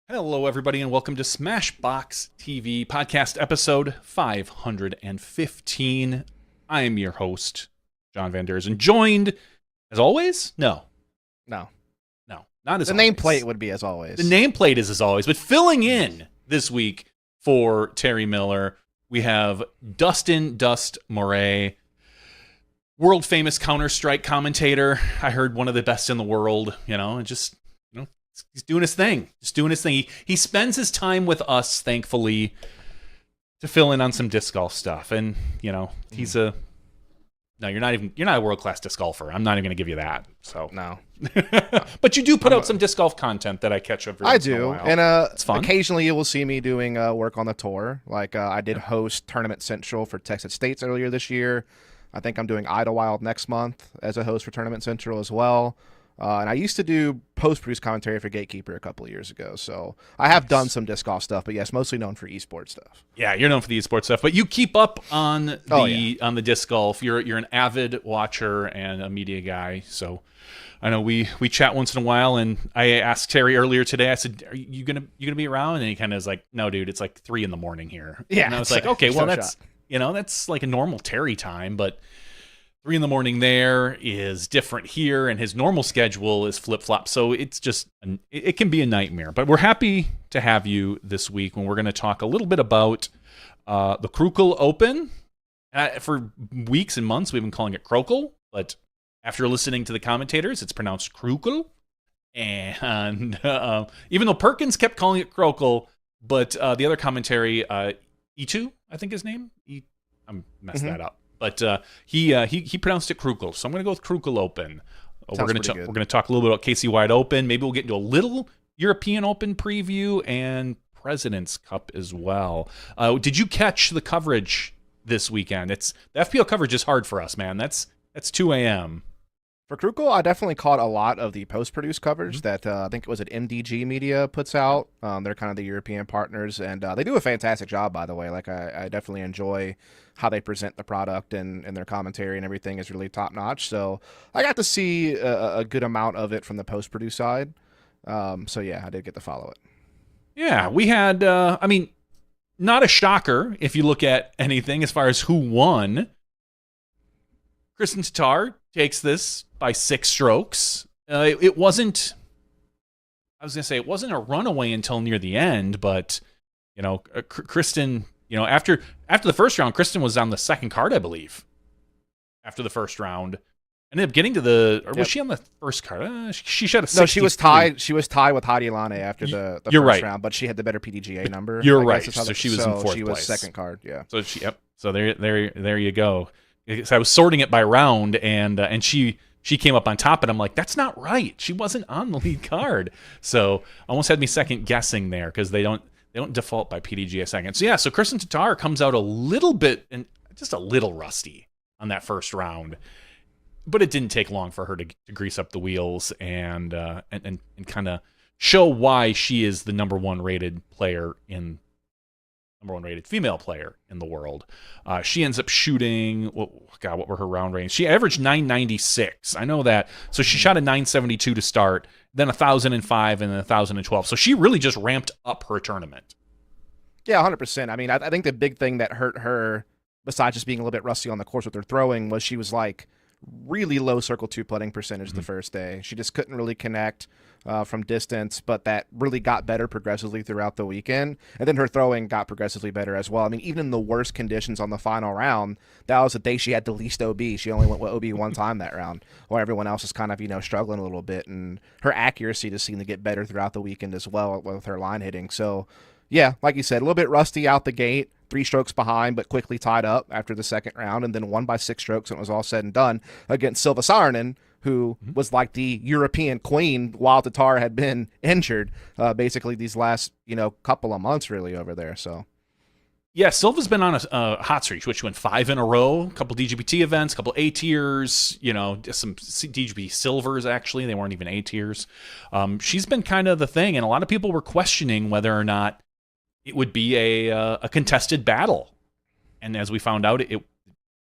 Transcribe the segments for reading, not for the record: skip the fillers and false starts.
Hello, everybody, and welcome to Smashbox TV podcast episode 515. I am your host, John Van Der, and joined, as always? No, No. not as The always. nameplate would be as always. The nameplate is as always, but filling in this week for Terry Miller, we have Dustin Dust Moray, world famous Counter-Strike commentator. I heard one of the best in the world, and just he's doing his thing. Just doing his thing. He spends his time with us, thankfully, to fill in on some disc golf stuff. And, he's you're not a world-class disc golfer. I'm not even going to give you that. So No. But you do put out some disc golf content that I catch every once in a while. And it's fun. Occasionally you will see me doing work on the tour. Like I did host Tournament Central for Texas States earlier this year. I think I'm doing Idlewild next month as a host for Tournament Central as well. And I used to do post-produce commentary for Gatekeeper a couple of years ago. So I have done some disc golf stuff, but yes, mostly known for esports stuff. Yeah, you're known for the esports stuff, but you keep up on the on the disc golf. You're an avid watcher and a media guy. So I know we chat once in a while, and I asked Terry earlier today. I said, "Are you gonna be around?" And he kind of was like, "No, dude, it's like 3 a.m. here." Yeah, and I was like, "Okay, well that's that's like a normal Terry time, but 3 a.m. there is different here, and his normal schedule is flip-flop, so it's just it can be a nightmare. But we're happy to have you this week when we're going to talk a little bit about the Krohkol Open. For weeks and months, we've been calling it Krohkol, but after listening to the commentators, it's pronounced Krohkol. And even though Perkins kept calling it Krohkol, but the other commentary, E2, I think his name, I'm messing that up. But he pronounced it Krohkol, so I'm going to go with Krohkol Open. We're going to talk a little bit about KC Wide Open. Maybe we'll get into a little European Open preview and President's Cup as well. Did you catch the coverage this weekend? The FPL coverage is hard for us, man. That's 2 a.m. For Krohkol, I definitely caught a lot of the post-produced coverage that I think it was at MDG Media puts out. They're kind of the European partners, and they do a fantastic job, by the way. Like I definitely enjoy how they present the product, and their commentary and everything is really top-notch. So I got to see a good amount of it from the post-produced side. So yeah, I did get to follow it. Yeah, we had, not a shocker if you look at anything as far as who won. Kristen Tatar takes this by 6 strokes. It wasn't a runaway until near the end, but, Kristen, after the first round, Kristen was on the second card, I believe, after the first round. Ended up getting to was she on the first card? She shot a 63. No, she was tied with Heidi Lane after the first round, but she had the better PDGA number. You're right. So she was in fourth place. She was second card, yeah. So So there you go. So I was sorting it by round, and she came up on top, and I'm like, that's not right. She wasn't on the lead card. So almost had me second guessing there because they don't default by PDGA second. So yeah, so Kristen Tatar comes out a little bit and just a little rusty on that first round, but it didn't take long for her to grease up the wheels and kind of show why she is the number one rated female player in the world. She ends up shooting, what were her round range? She averaged 996. I know that. So she shot a 972 to start, then 1,005 and then 1,012. So she really just ramped up her tournament. Yeah, 100%. I mean, I think the big thing that hurt her, besides just being a little bit rusty on the course with her throwing, was she was like really low circle 2 putting percentage the first day. She just couldn't really connect from distance, but that really got better progressively throughout the weekend. And then her throwing got progressively better as well. I mean, even in the worst conditions on the final round, that was the day she had the least OB. She only went with OB one time that round, while everyone else is kind of, struggling a little bit. And her accuracy just seemed to get better throughout the weekend as well with her line hitting. So, yeah, like you said, a little bit rusty out the gate, 3 strokes behind, but quickly tied up after the second round, and then won by 6 strokes when it was all said and done against Silva Saarinen, who was like the European queen while Tatar had been injured, basically these last, couple of months really over there. So, yeah, Silva's been on a hot streak, which went 5 in a row, a couple DGPT events, a couple A tiers, some DGP silvers, actually. They weren't even A tiers. She's been kind of the thing, and a lot of people were questioning whether or not it would be a contested battle. And as we found out, it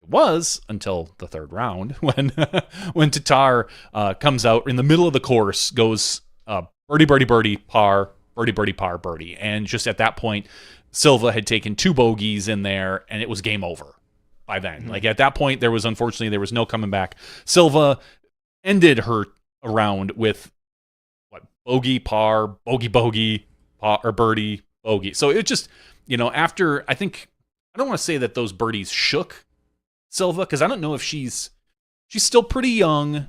was until the third round when Tatar comes out in the middle of the course, goes birdie, birdie, birdie, par, birdie, par, birdie. And just at that point, Silva had taken 2 bogeys in there, and it was game over by then. Mm-hmm. Like, at that point, there was no coming back. Silva ended her round with, bogey, par, bogey, par, or birdie, bogey. So it just, after, I don't want to say that those birdies shook Silva, because I don't know if she's still pretty young,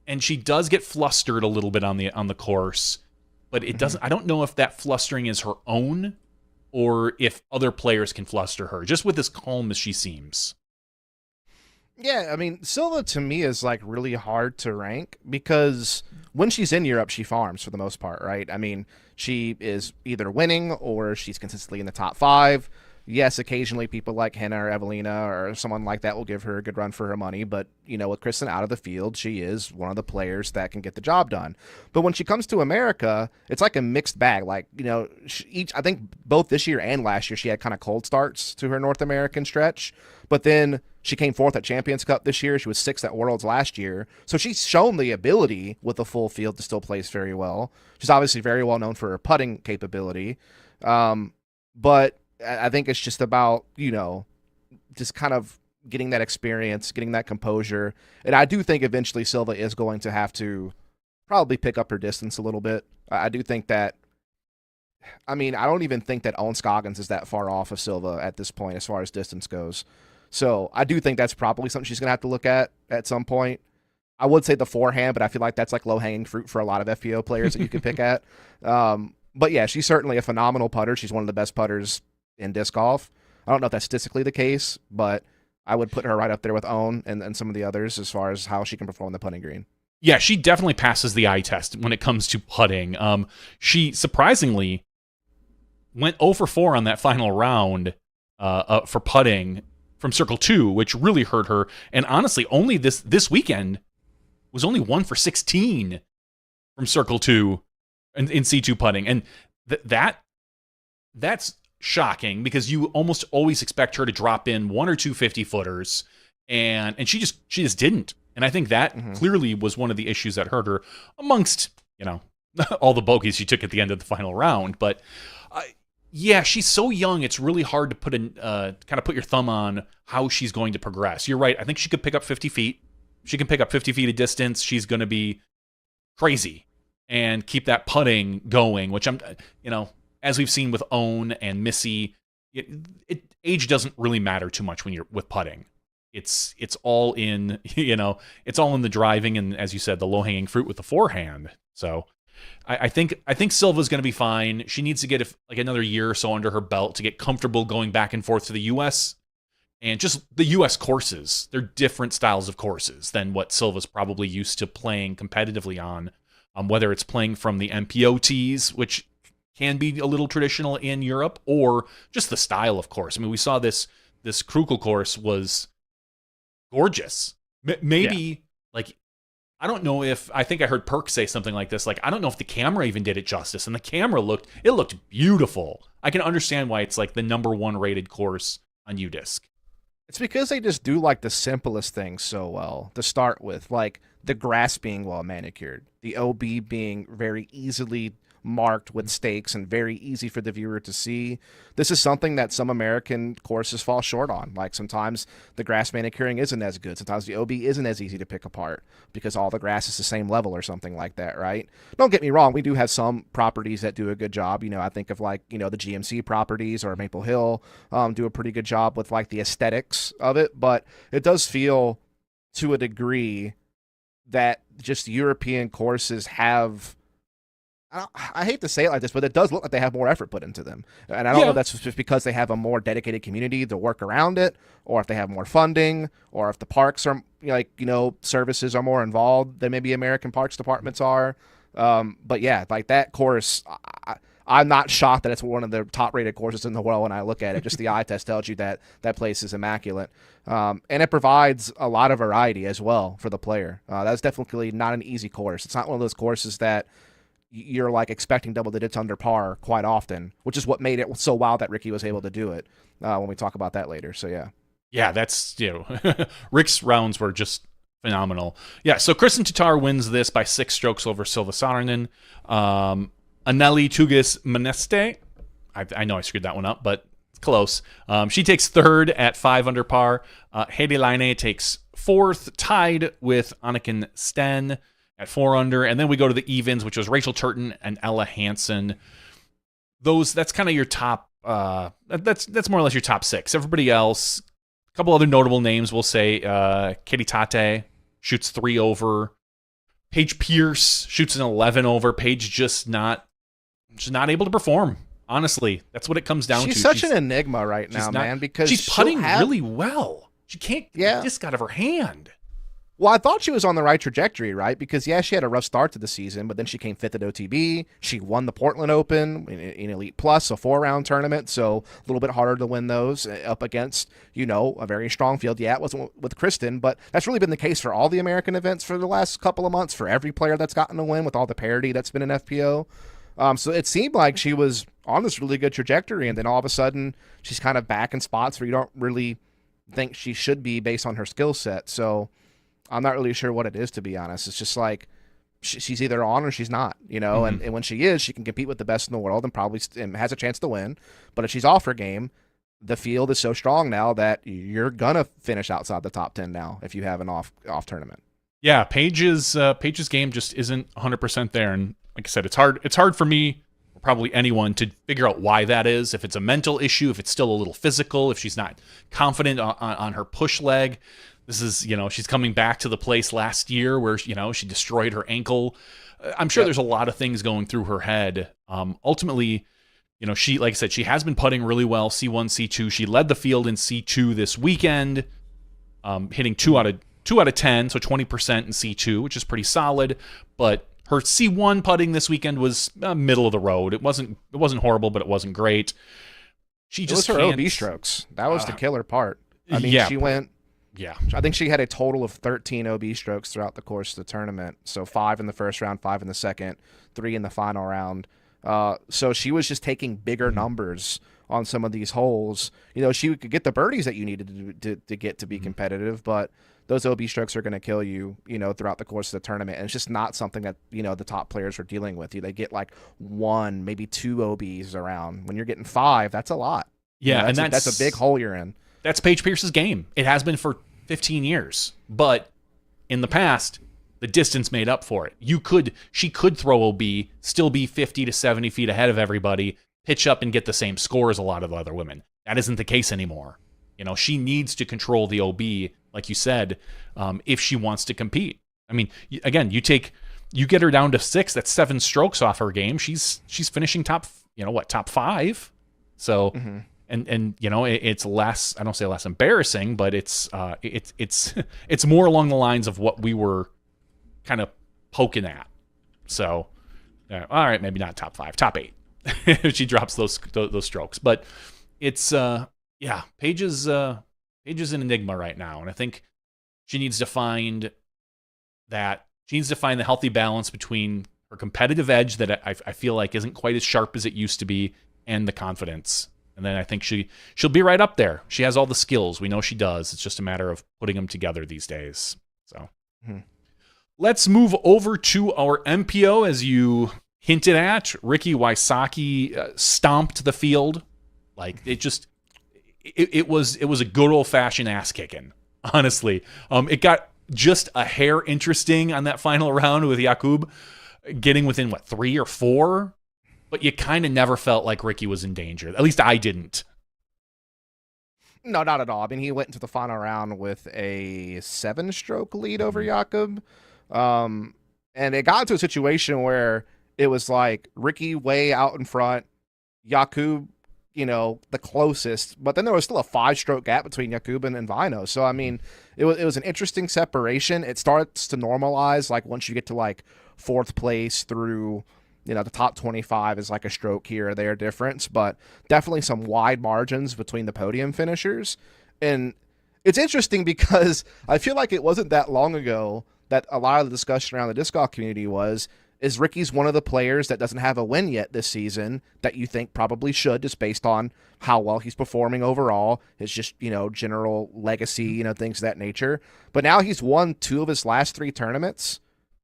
and she does get flustered a little bit on the course, but it doesn't. I don't know if that flustering is her own, or if other players can fluster her, just with as calm as she seems. Yeah, I mean, Silva to me is like really hard to rank because when she's in Europe, she farms for the most part, right? I mean, she is either winning or she's consistently in the top 5. Yes, occasionally people like Henna or Evelina or someone like that will give her a good run for her money, but, with Kristen out of the field, she is one of the players that can get the job done. But when she comes to America, it's like a mixed bag. Like, I think both this year and last year, she had kind of cold starts to her North American stretch, but then she came 4th at Champions Cup this year. She was 6th at Worlds last year. So she's shown the ability with a full field to still place very well. She's obviously very well known for her putting capability. But I think it's just about, just kind of getting that experience, getting that composure. And I do think eventually Silva is going to have to probably pick up her distance a little bit. I do think that, I don't even think that Owen Scoggins is that far off of Silva at this point as far as distance goes. So I do think that's probably something she's going to have to look at some point. I would say the forehand, but I feel like that's like low-hanging fruit for a lot of FPO players that you could pick at. But yeah, she's certainly a phenomenal putter. She's one of the best putters in disc golf. I don't know if that's statistically the case, but I would put her right up there with Owen and some of the others as far as how she can perform the putting green. Yeah, she definitely passes the eye test when it comes to putting. She surprisingly went 0 for 4 on that final round for putting from Circle 2, which really hurt her. And honestly, only this weekend was only 1 for 16 from Circle 2 in C2 putting. And that's shocking because you almost always expect her to drop in 1 or 2 50-footers, and she just didn't. And I think that clearly was one of the issues that hurt her amongst, all the bogeys she took at the end of the final round. But yeah, she's so young. It's really hard to put put your thumb on how she's going to progress. You're right. I think she could pick up 50 feet. She can pick up 50 feet of distance. She's going to be crazy and keep that putting going, which as we've seen with Owen and Missy, age doesn't really matter too much when you're with putting. It's all in, it's all in the driving and, as you said, the low-hanging fruit with the forehand. So I think Silva's going to be fine. She needs to get another year or so under her belt to get comfortable going back and forth to the U.S. And just the U.S. courses. They're different styles of courses than what Silva's probably used to playing competitively on, whether it's playing from the MPOTs, which can be a little traditional in Europe, or just the style of course. We saw this Krohkol course was gorgeous. Maybe, I don't know if, I think I heard Perk say something like this, I don't know if the camera even did it justice, and the camera looked beautiful. I can understand why it's the number 1 rated course on UDisc. It's because they just do the simplest things so well to start with, the grass being well manicured, the OB being very easily marked with stakes and very easy for the viewer to see. This is something that some American courses fall short on. Sometimes the grass manicuring isn't as good. Sometimes the OB isn't as easy to pick apart because all the grass is the same level or something like that, right? Don't get me wrong. We do have some properties that do a good job. I think of the GMC properties or Maple Hill do a pretty good job with the aesthetics of it. But it does feel to a degree that just European courses have, I hate to say it like this, but it does look like they have more effort put into them. And I don't know if that's just because they have a more dedicated community to work around it, or if they have more funding, or if the parks are, services are more involved than maybe American parks departments are. But yeah, that course, I'm not shocked that it's one of the top-rated courses in the world when I look at it. Just the eye test tells you that place is immaculate. And it provides a lot of variety as well for the player. That's definitely not an easy course. It's not one of those courses that you're expecting double digits under par quite often, which is what made it so wild that Ricky was able to do it when we talk about that later. So yeah. Yeah, that's, Rick's rounds were just phenomenal. Yeah, so Kristen Tatar wins this by 6 strokes over Silva Saarinen. Aneli Tugis Moneste. I know I screwed that one up, but it's close. She takes third at 5 under par. Heidi Laine takes fourth, tied with Anniken Sten at 4 under. And then we go to the evens, which was Rachel Turton and Ella Hansen. That's kind of your top. That's more or less your top 6. Everybody else, a couple other notable names, we'll say Katie Tate shoots 3 over. Paige Pierce shoots an 11 over. Paige just not able to perform. Honestly, that's what it comes down to. She's such an enigma right now, man, because she's putting really well. She can't get this out of her hand. Well, I thought she was on the right trajectory, right? Because, she had a rough start to the season, but then she came 5th at OTB. She won the Portland Open in Elite Plus, a 4-round tournament, so a little bit harder to win those up against, a very strong field. Yeah, it wasn't with Kristen, but that's really been the case for all the American events for the last couple of months, for every player that's gotten a win with all the parity that's been in FPO. So it seemed like she was on this really good trajectory, and then all of a sudden she's kind of back in spots where you don't really think she should be based on her skill set. So I'm not really sure what it is, to be honest. It's just like she's either on or she's not, and when she is, she can compete with the best in the world and probably has a chance to win. But if she's off her game, the field is so strong now that you're going to finish outside the top 10 now if you have an off tournament. Yeah, Paige's game just isn't 100% there, and like I said, it's hard for me, or probably anyone, to figure out why that is. If it's a mental issue, if it's still a little physical, if she's not confident on her push leg. This is, she's coming back to the place last year where, she destroyed her ankle. I'm sure there's a lot of things going through her head. Ultimately, she, like I said, she has been putting really well, C1, C2. She led the field in C2 this weekend, hitting 2 out of 10, so 20% in C2, which is pretty solid. But her C1 putting this weekend was middle of the road. It wasn't horrible, but it wasn't great. It was her OB strokes. That was the killer part. I mean, she went. Yeah. I think she had a total of 13 OB strokes throughout the course of the tournament. So 5 in the first round, 5 in the second, 3 in the final round. So she was just taking bigger numbers on some of these holes. She could get the birdies that you needed to get to be competitive, but those OB strokes are going to kill you, throughout the course of the tournament. And it's just not something that, the top players are dealing with. They get like 1, maybe 2 OBs around. When you're getting 5, that's a lot. Yeah, and that's a big hole you're in. That's Paige Pierce's game. It has been for 15 years. But in the past, the distance made up for it. She could throw OB, still be 50 to 70 feet ahead of everybody, pitch up and get the same score as a lot of other women. That isn't the case anymore. She needs to control the OB, like you said, if she wants to compete. I mean, again, you get her down to 6, that's 7 strokes off her game. She's finishing top 5. So, and it's less, I don't say less embarrassing, but it's more along the lines of what we were kind of poking at. So, all right, maybe not top 5, top 8 if she drops those strokes. But it's Paige is an enigma right now, and I think she needs to find the healthy balance between her competitive edge that I feel like isn't quite as sharp as it used to be, and the confidence. And then I think she'll be right up there. She has all the skills. We know she does. It's just a matter of putting them together these days. So let's move over to our MPO. As you hinted at, Ricky Wysocki stomped the field. Like it was a good old fashioned ass kicking. Honestly, it got just a hair interesting on that final round with Jakub getting within 3 or 4. But you kind of never felt like Ricky was in danger. At least I didn't. No, not at all. I mean, he went into the final round with a 7-stroke lead over Jakub. And it got into a situation where it was like Ricky way out in front, Jakub, the closest. But then there was still a 5-stroke gap between Jakub and Vino. So, I mean, it was an interesting separation. It starts to normalize, like, once you get to, 4th place through... the top 25 is like a stroke here or there difference, but definitely some wide margins between the podium finishers. And it's interesting because I feel like it wasn't that long ago that a lot of the discussion around the disc golf community is Ricky's one of the players that doesn't have a win yet this season that you think probably should, just based on how well he's performing overall, his just, general legacy, things of that nature. But now he's won 2 of his last 3 tournaments.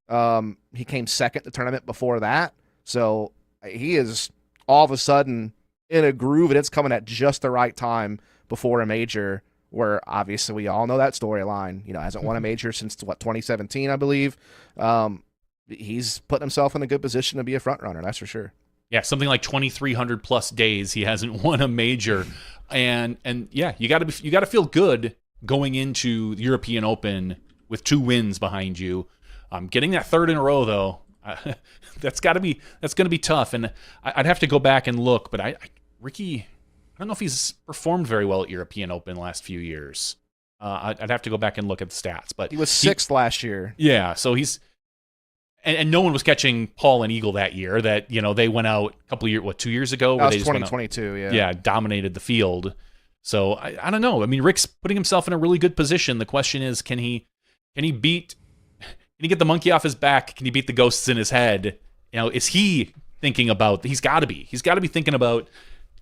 He came second the tournament before that. So he is all of a sudden in a groove, and it's coming at just the right time before a major, where obviously we all know that storyline. Hasn't won a major since 2017, I believe. He's putting himself in a good position to be a front runner, that's for sure. Yeah, something like 2,300 plus days he hasn't won a major, and yeah, you got to feel good going into the European Open with 2 wins behind you. Getting that third in a row though, that's going to be tough, and I'd have to go back and look, but Ricky, I don't know if he's performed very well at European Open the last few years. I'd have to go back and look at the stats, but he was 6th last year. Yeah, so he's. And no one was catching Paul and Eagle that year. That they went out a couple of years, 2 years ago? That was 2022, yeah. Yeah, dominated the field. So I don't know. I mean, Rick's putting himself in a really good position. The question is, can he get the monkey off his back? Can he beat the ghosts in his head? Is he thinking about? He's got to be thinking about.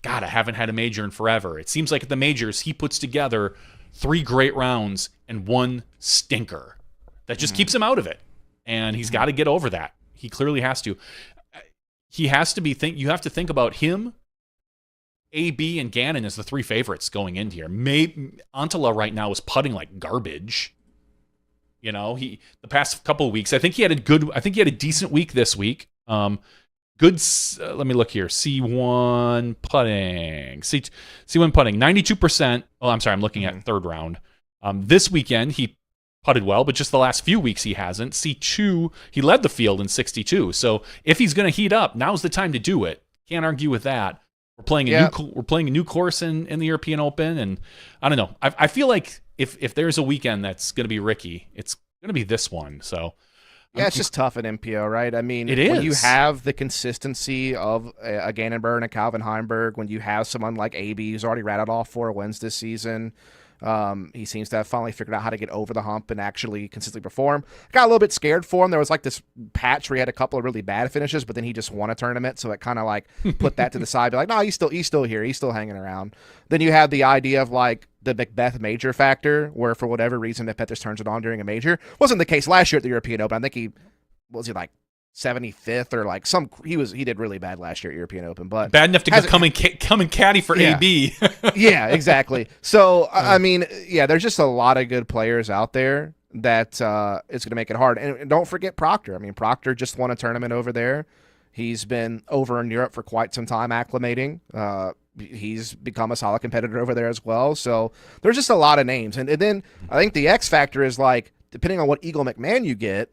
God, I haven't had a major in forever. It seems like at the majors he puts together 3 great rounds and 1 stinker that just keeps him out of it. And he's got to get over that. He clearly has to. He has to be you have to think about him, AB, and Gannon as the 3 favorites going in here. Antala right now is putting like garbage. The past couple of weeks, I think he had a decent week this week. Good. Let me look here. C1 putting. C1 putting. 92%. Oh, I'm sorry. I'm looking at third round. This weekend he putted well, but just the last few weeks he hasn't. C2, he led the field in 62. So if he's going to heat up, now's the time to do it. Can't argue with that. We're playing a new course in the European Open, and I don't know. I feel like if there's a weekend that's going to be Ricky, it's going to be this one. So yeah, it's just tough at MPO, right? I mean, it is. When you have the consistency of a Gannonburn and a Calvin Heimberg, when you have someone like AB who's already rattled off 4 wins this season. He seems to have finally figured out how to get over the hump and actually consistently perform. Got a little bit scared for him. There was like this patch where he had a couple of really bad finishes, but then he just won a tournament, so it kind of like put that to the side. Be like, no, he's still here. He's still hanging around. Then you have the idea of like the Macbeth major factor, where for whatever reason Macbeth just turns it on during a major. Wasn't the case last year at the European Open. I think he like 75th or like he did really bad last year at European Open, but bad enough to come and caddy for AB. Yeah, exactly. So I mean, yeah, there's just a lot of good players out there that it's going to make it hard. And don't forget Proctor. I mean, Proctor just won a tournament over there. He's been over in Europe for quite some time acclimating. He's become a solid competitor over there as well. So there's just a lot of names. And then I think the X factor is like, depending on what Eagle McMahon you get,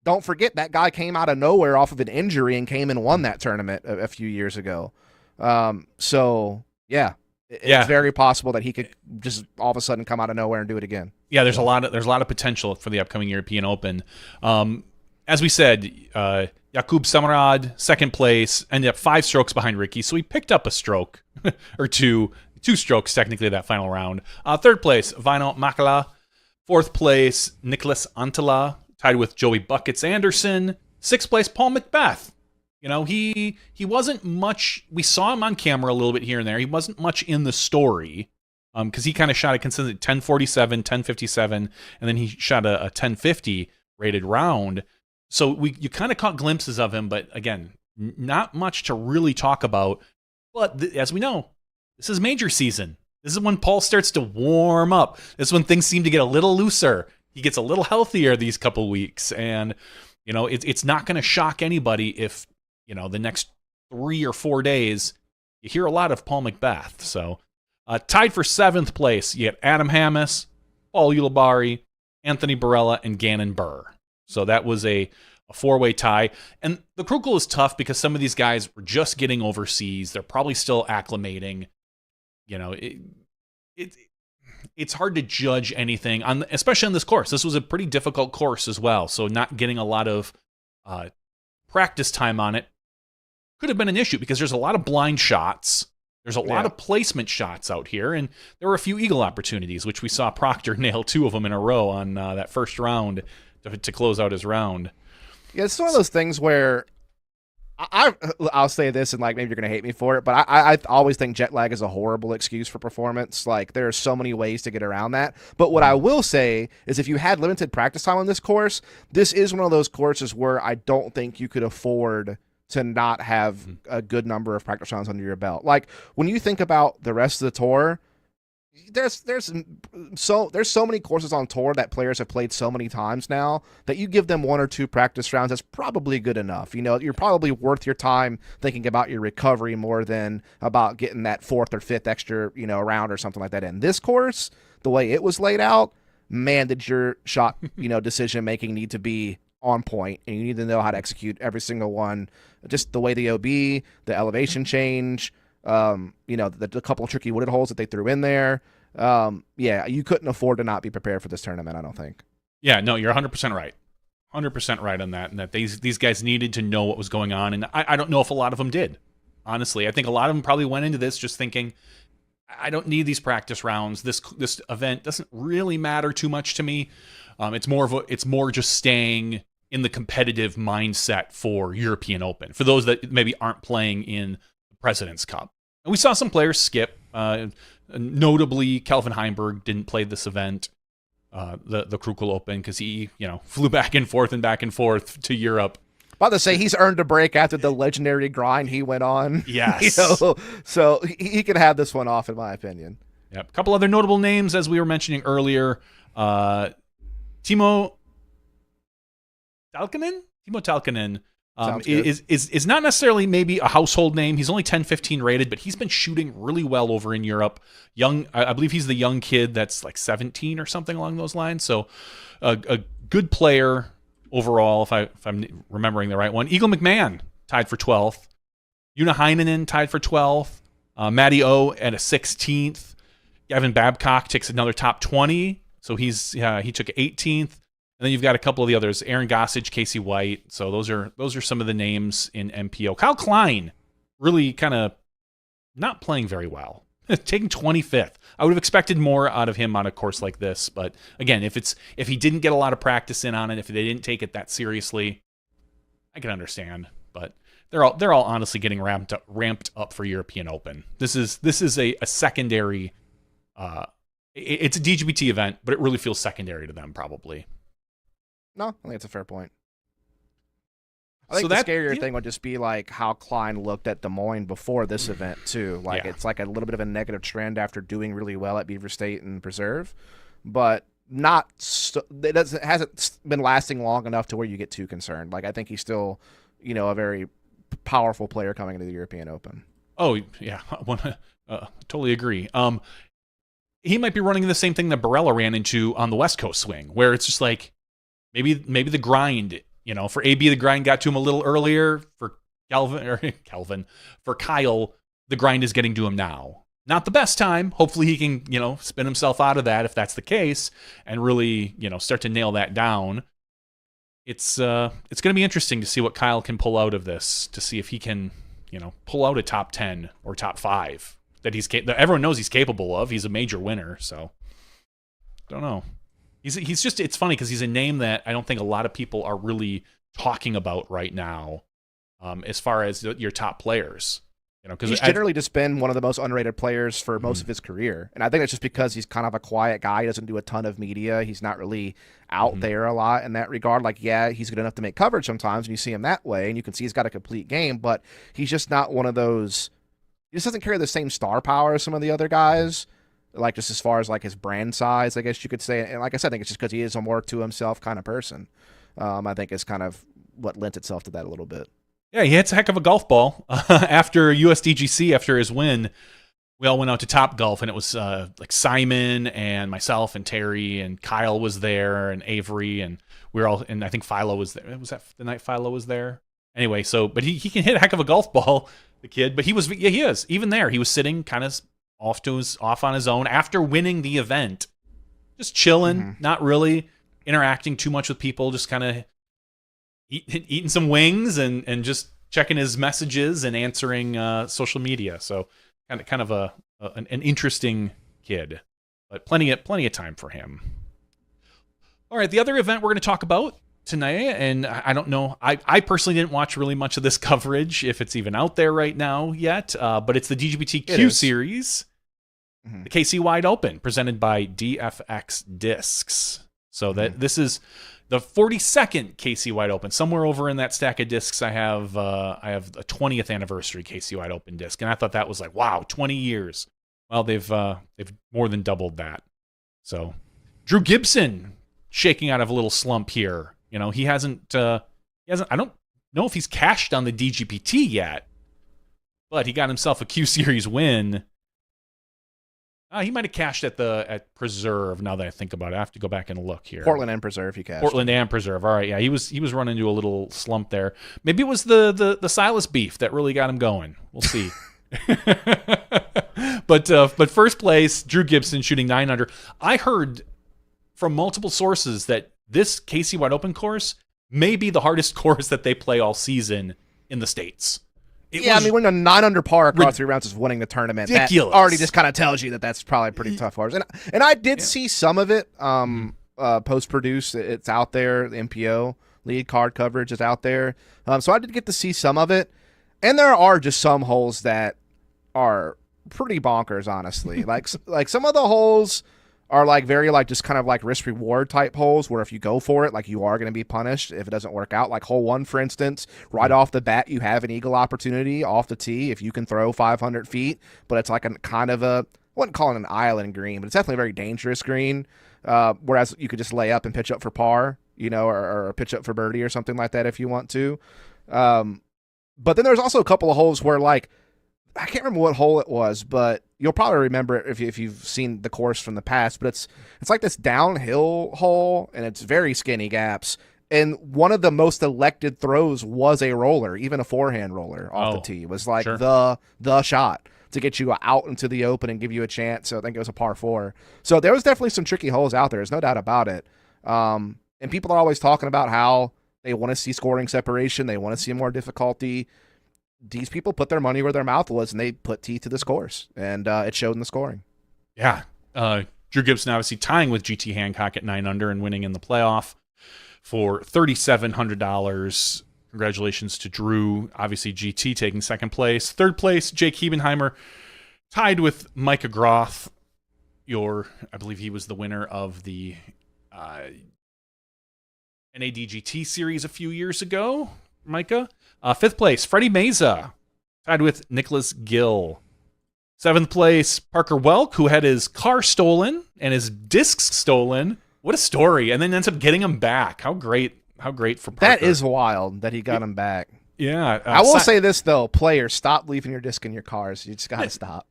don't forget that guy came out of nowhere off of an injury and came and won that tournament a few years ago. So yeah, it's very possible that he could just all of a sudden come out of nowhere and do it again. Yeah, there's a lot of potential for the upcoming European Open. As we said, Jakub Samarad, second place, ended up 5 strokes behind Ricky, so he picked up a stroke or two strokes technically that final round. Third place, Vaino Makala. Fourth place, Nicholas Antala, tied with Joey Buckets Anderson. Sixth place, Paul Macbeth. He wasn't much. We saw him on camera a little bit here and there. He wasn't much in the story because he kind of shot a consistent 1047, 1057, and then he shot a 1050 rated round. So you kind of caught glimpses of him, but again, not much to really talk about. But as we know, this is major season. This is when Paul starts to warm up. This is when things seem to get a little looser. He gets a little healthier these couple weeks, and it's not going to shock anybody if the next 3 or 4 days you hear a lot of Paul Macbeth. So tied for 7th place, you have Adam Hammes, Paul Ulibarri, Anthony Barella, and Gannon Burr. So that was a 4-way tie, and the Krohkol is tough because some of these guys were just getting overseas. They're probably still acclimating. It's hard to judge anything especially on this course. This was a pretty difficult course as well, so not getting a lot of practice time on it could have been an issue because there's a lot of blind shots. There's a lot of placement shots out here, and there were a few eagle opportunities, which we saw Proctor nail 2 of them in a row on that first round to close out his round. Yeah, it's one of those things where I'll say this, and like maybe you're gonna hate me for it, but I always think jet lag is a horrible excuse for performance. Like there are so many ways to get around that. But what I will say is, if you had limited practice time on this course, this is one of those courses where I don't think you could afford to not have a good number of practice rounds under your belt. Like when you think about the rest of the tour, there's so many courses on tour that players have played so many times now that you give them 1 or 2 practice rounds, that's probably good enough. You're probably worth your time thinking about your recovery more than about getting that 4th or 5th extra, round or something like that. In this course, the way it was laid out, man, did your shot, decision making need to be on point, and you need to know how to execute every single one. Just the way the OB, the elevation change, the couple of tricky wooded holes that they threw in there. You couldn't afford to not be prepared for this tournament, I don't think. Yeah, no, you're 100% right. 100% right on that, and that these guys needed to know what was going on, and I don't know if a lot of them did. Honestly, I think a lot of them probably went into this just thinking, I don't need these practice rounds. This event doesn't really matter too much to me. It's more just staying in the competitive mindset for European Open, for those that maybe aren't playing in the President's Cup. And we saw some players skip. Notably, Kelvin Heimberg didn't play this event, the Krohkol Open, because he flew back and forth to Europe. About to say he's earned a break after the legendary grind he went on. Yes. So he can have this one off, in my opinion. Yep. A couple other notable names, as we were mentioning earlier. Timo Talkkanen is not necessarily maybe a household name. He's only 10-15 rated, but he's been shooting really well over in Europe. Young, I believe he's the young kid that's like 17 or something along those lines. So a good player overall, if I'm remembering the right one. Eagle McMahon tied for 12th. Una Heinonen tied for 12th. Matty O at a 16th. Gavin Babcock takes another top 20. So he took 18th. And then you've got a couple of the others, Aaron Gossage, Casey White. So those are some of the names in MPO. Kyle Klein really kind of not playing very well, taking 25th. I would have expected more out of him on a course like this, but again, if he didn't get a lot of practice in on it, if they didn't take it that seriously, I can understand. But they're all honestly getting ramped up for European Open. This is a secondary. It's a DGBT event, but it really feels secondary to them probably. No, I think that's a fair point. I think the scarier thing would just be like how Klein looked at Des Moines before this event too. Like it's like a little bit of a negative trend after doing really well at Beaver State and Preserve, but it hasn't been lasting long enough to where you get too concerned. Like I think he's still, a very powerful player coming into the European Open. Oh yeah, totally agree. He might be running the same thing that Barella ran into on the West Coast swing, where it's just like, Maybe the grind, for AB, the grind got to him a little earlier. For for Kyle, the grind is getting to him now. Not the best time. Hopefully he can, spin himself out of that if that's the case and really, start to nail that down. It's going to be interesting to see what Kyle can pull out of this, to see if he can, pull out a top 10 or top 5 that everyone knows he's capable of. He's a major winner, so don't know. He's just, it's funny because he's a name that I don't think a lot of people are really talking about right now, as far as your top players. Because he's generally just been one of the most underrated players for most of his career, and I think that's just because he's kind of a quiet guy. He doesn't do a ton of media. He's not really out there a lot in that regard. Like, he's good enough to make coverage sometimes, and you see him that way, and you can see he's got a complete game, but he's just not one of those. He just doesn't carry the same star power as some of the other guys. Like, just as far as, like, his brand size, I guess you could say. And like I said, I think it's just because he is a more to himself kind of person. I think is kind of what lent itself to that a little bit. Yeah, he hits a heck of a golf ball. After USDGC, after his win, we all went out to Top Golf, and it was like Simon and myself and Terry and Kyle was there and Avery, and we were all, and I think Philo was there. Was that the night Philo was there? Anyway, but he can hit a heck of a golf ball, the kid. But he is. Even there, he was sitting kind of off on his own after winning the event, just chilling, not really interacting too much with people, just kind of eating some wings and just checking his messages and answering social media. So kind of an interesting kid, but plenty of time for him. All right, the other event we're going to talk about tonight, and I don't know, I personally didn't watch really much of this coverage, if it's even out there right now yet, but it's the DGBTQ series, the KC Wide Open, presented by DFX Discs. So that this is the 42nd KC Wide Open. Somewhere over in that stack of discs, I have a 20th anniversary KC Wide Open disc, and I thought that was like, wow, 20 years. Well, they've more than doubled that. So Drew Gibson shaking out of a little slump here. You know, he hasn't. I don't know if he's cashed on the DGPT yet, but he got himself a Q Series win. He might have cashed at Preserve. Now that I think about it, I have to go back and look here. Portland and Preserve, he cashed. Portland and Preserve. All right, yeah, he was running into a little slump there. Maybe it was the Silas beef that really got him going. We'll see. But first place, Drew Gibson shooting 9 under. I heard from multiple sources that this KC Wide Open course may be the hardest course that they play all season in the States. I mean, when a 9 under par across 3 rounds is winning the tournament, ridiculous. That already just kind of tells you that that's probably a pretty tough course. And I did see some of it post-produced. It's out there. The MPO lead card coverage is out there. So I did get to see some of it. And there are just some holes that are pretty bonkers, honestly. like some of the holes are like very like just kind of like risk reward type holes where if you go for it, like you are going to be punished if it doesn't work out. Like hole 1, for instance, right off the bat, you have an eagle opportunity off the tee if you can throw 500 feet, but it's like a kind of I wouldn't call it an island green, but it's definitely a very dangerous green. Whereas you could just lay up and pitch up for par, you know, or pitch up for birdie or something like that if you want to. But then there's also a couple of holes where like, I can't remember what hole it was, but you'll probably remember it if you've seen the course from the past. But it's like this downhill hole, and it's very skinny gaps. And one of the most elected throws was a roller, even a forehand roller off the tee. It was like the shot to get you out into the open and give you a chance. So I think it was a par 4. So there was definitely some tricky holes out there. There's no doubt about it. And people are always talking about how they want to see scoring separation. They want to see more difficulty. These people put their money where their mouth was, and they put teeth to this course, and it showed in the scoring. Yeah. Drew Gibson obviously tying with GT Hancock at 9 under and winning in the playoff for $3,700. Congratulations to Drew. Obviously, GT taking second place. Third place, Jake Hebenheimer tied with Micah Groth. I believe he was the winner of the NADGT series a few years ago, Micah. Fifth place, Freddie Meza, tied with Nicholas Gill. Seventh place, Parker Welk, who had his car stolen and his discs stolen. What a story. And then ends up getting them back. How great for Parker. That is wild that he got them back. Yeah. I will say this, though. Players, stop leaving your disc in your cars. You just got to stop.